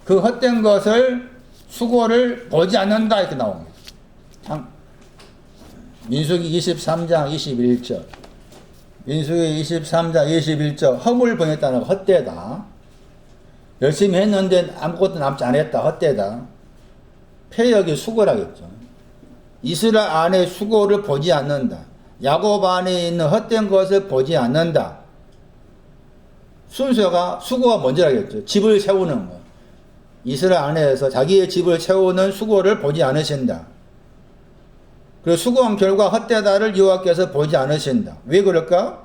그 헛된 것을 수고를 보지 않는다 이렇게 나옵니다. 민수기 23장 21절. 민수기 23장 21절. 허물 범했다는 거 헛되다. 열심히 했는데 아무것도 남지 않았다. 헛되다. 폐역이 수고라겠죠. 이스라엘 안에 수고를 보지 않는다. 야곱 안에 있는 헛된 것을 보지 않는다. 순서가 수고가 먼저라겠죠. 집을 세우는 거. 이스라엘 안에서 자기의 집을 세우는 수고를 보지 않으신다. 그리고 수고한 결과 헛되다를 여호와께서 보지 않으신다. 왜 그럴까?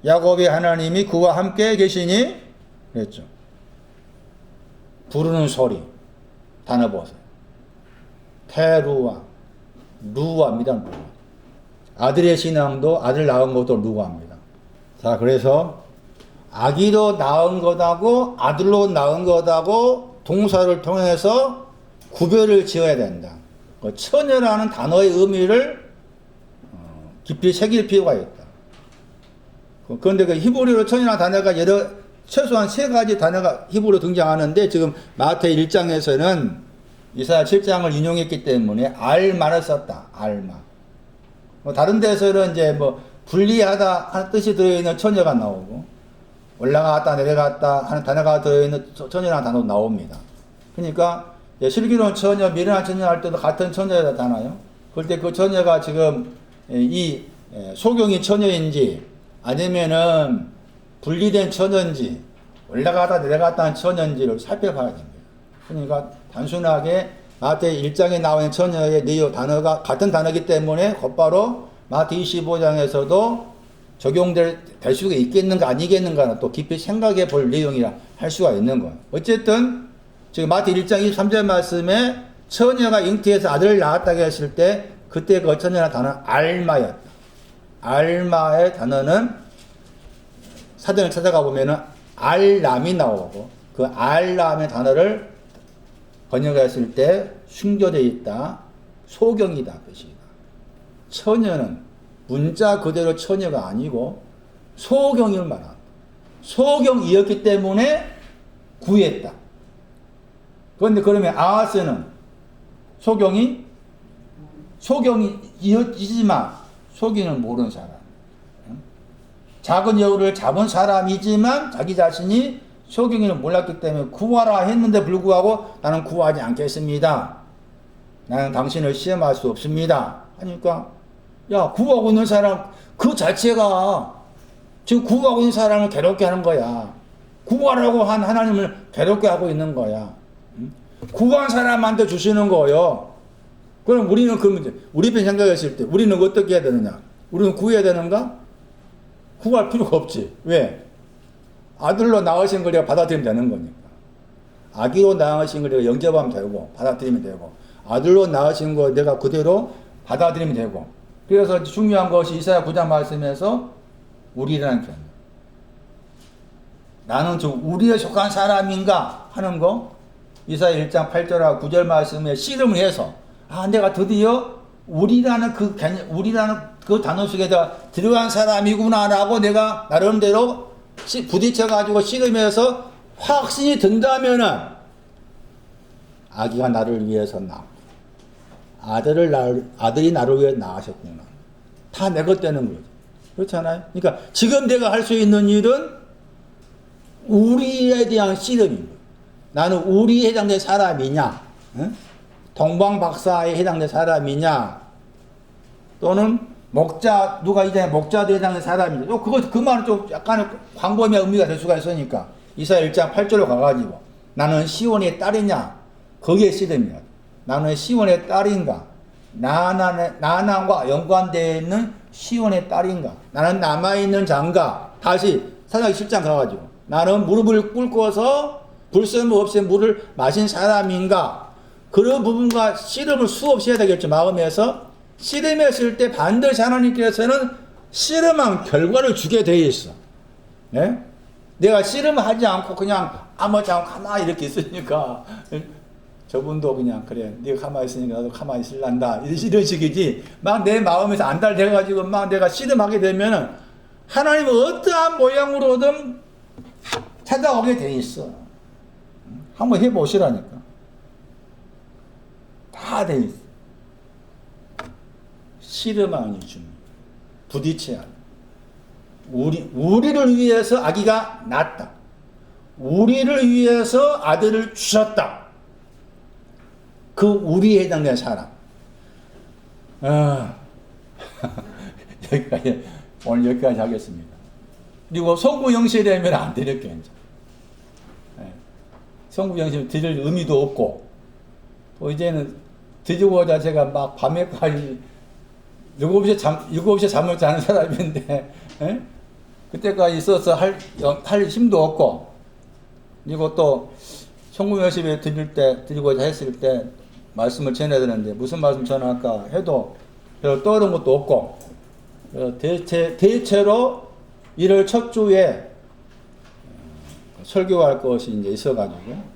야곱의 하나님이 그와 함께 계시니 그랬죠. 부르는 소리 단어 보세요. 테루아 루아입니다. 아들의 신앙도 아들 낳은 것도 루아입니다. 자, 그래서 아기로 낳은 것하고 아들로 낳은 것하고 동사를 통해서 구별을 지어야 된다. 처녀라는 단어의 의미를 깊이 새길 필요가 있다. 그런데 그 히브리어로 처녀라는 단어가 최소한 세 가지 단어가 히브리어로 등장하는데 지금 마태 1장에서는 이사야 7장을 인용했기 때문에 알마를 썼다. 알마. 다른 데서는 이제 분리하다 하는 뜻이 들어있는 처녀가 나오고 올라갔다 내려갔다 하는 단어가 들어있는 처녀라는 단어도 나옵니다. 그러니까 슬기로운 처녀, 미련한 처녀 할 때도 같은 처녀잖아요. 그럴 때 그 처녀가 지금 이 소경이 처녀인지 아니면은 분리된 처녀인지 올라가다 내려갔다 하는 처녀인지를 살펴봐야 됩니다. 그러니까 단순하게 마태 1장에 나오는 처녀의 내용 단어가 같은 단어이기 때문에 곧바로 마태 25장에서도 적용될 수가 있겠는가 아니겠는가는 또 깊이 생각해 볼 내용이라 할 수가 있는 거예요. 어쨌든 지금 마태 1장 23절 말씀에 처녀가 잉태해서 아들을 낳았다고 했을 때 그때 그 처녀라는 단어는 알마였다. 알마의 단어는 사전을 찾아가 보면은 알람이 나오고 그 알람의 단어를 번역했을 때 숨겨져 있다. 소경이다 뜻이다. 처녀는 문자 그대로 처녀가 아니고 소경을 말한다. 소경이었기 때문에 구했다. 그런데 그러면 아하스는 소경이지만 속이는 모르는 사람. 작은 여우를 잡은 사람이지만 자기 자신이 소경이는 몰랐기 때문에 구하라 했는데 불구하고 나는 구하지 않겠습니다. 나는 당신을 시험할 수 없습니다. 하니까 야, 구하고 있는 사람 그 자체가 지금 구하고 있는 사람을 괴롭게 하는 거야. 구하라고 한 하나님을 괴롭게 하고 있는 거야. 구한 사람한테 주시는 거예요. 그럼 우리는 그 문제, 우리 편 생각했을 때 우리는 어떻게 해야 되느냐? 우리는 구해야 되는가? 구할 필요가 없지. 왜? 아들로 낳으신 걸 내가 받아들이면 되는 거니까. 아기로 낳으신 걸 내가 영접하면 되고 받아들이면 되고 아들로 낳으신 거 내가 그대로 받아들이면 되고. 그래서 중요한 것이 이사야 9장 말씀에서 우리라는 표현. 나는 저 우리에 속한 사람인가 하는 거 이사야 1장 8절하고 9절 말씀에 씨름을 해서 내가 드디어 우리라는 그 단어 속에 들어간 사람이구나라고 내가 나름대로 부딪혀가지고 씨름해서 확신이 든다면은 아기가 나를 위해서 아들이 나를 위해 낳으셨구나. 다 내 것 되는 거죠. 그렇잖아요? 그러니까 지금 내가 할 수 있는 일은 우리에 대한 씨름입니다. 나는 우리에 해당된 사람이냐? 응? 동방박사에 해당된 사람이냐? 또는 목자, 누가 이제 목자도 해당된 사람이냐? 그 말은 좀 약간의 광범위한 의미가 될 수가 있으니까 이사야 1장 8절로 가가지고 나는 시온의 딸이냐? 거기에 씨름이야. 나는 시온의 딸인가? 나난과 연관되어 있는 시온의 딸인가? 나는 남아있는 자인가? 다시 사사기 7장 가가지고 나는 무릎을 꿇고서 불순물 없이 물을 마신 사람인가? 그런 부분과 씨름을 수없이 해야 되겠죠. 마음에서 씨름했을 때 반드시 하나님께서는 씨름한 결과를 주게 되어 있어. 네? 내가 씨름하지 않고 그냥 아무렇지 않고 가만히 이렇게 있으니까 저분도 그냥 그래 네가 가만히 있으니까 나도 가만히 있을란다 이런 식이지. 막 내 마음에서 안달돼가지고 막 내가 씨름하게 되면은 하나님은 어떠한 모양으로든 찾아오게 돼 있어. 한번 해보시라니까. 다 돼 있어. 씨름하니 줍니다. 부딪혀야 돼. 우리를 위해서 아기가 낳았다. 우리를 위해서 아들을 주셨다. 그 우리에 해당되는 사람. 여기까지, 오늘 여기까지 하겠습니다. 그리고 성구영실이라면 안 드릴게요. 네. 성구영실 드릴 의미도 없고, 또 이제는 드리고자 제가 막 밤에까지 7시에 잠을 자는 사람인데, 에? 그때까지 있어서 할 힘도 없고, 그리고 또, 성구영실에 드리고자 했을 때, 말씀을 전해야 되는데, 무슨 말씀 전할까 해도, 별로 떠오른 것도 없고, 대체로 1월 첫 주에 설교할 것이 이제 있어가지고,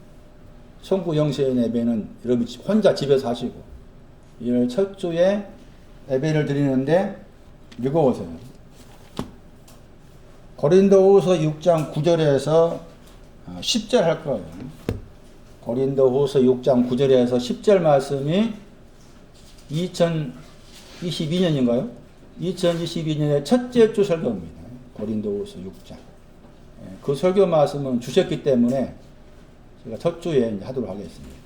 성구영실 예배는 여러분 혼자 집에서 하시고, 1월 첫 주에 예배를 드리는데 읽어보세요. 고린도후서 6장 9절에서 10절 할 거예요. 고린도후서 6장 9절에서 10절 말씀이 2022년인가요? 2022년의 첫째 주 설교입니다. 고린도후서 6장. 그 설교 말씀은 주셨기 때문에 제가 첫 주에 이제 하도록 하겠습니다.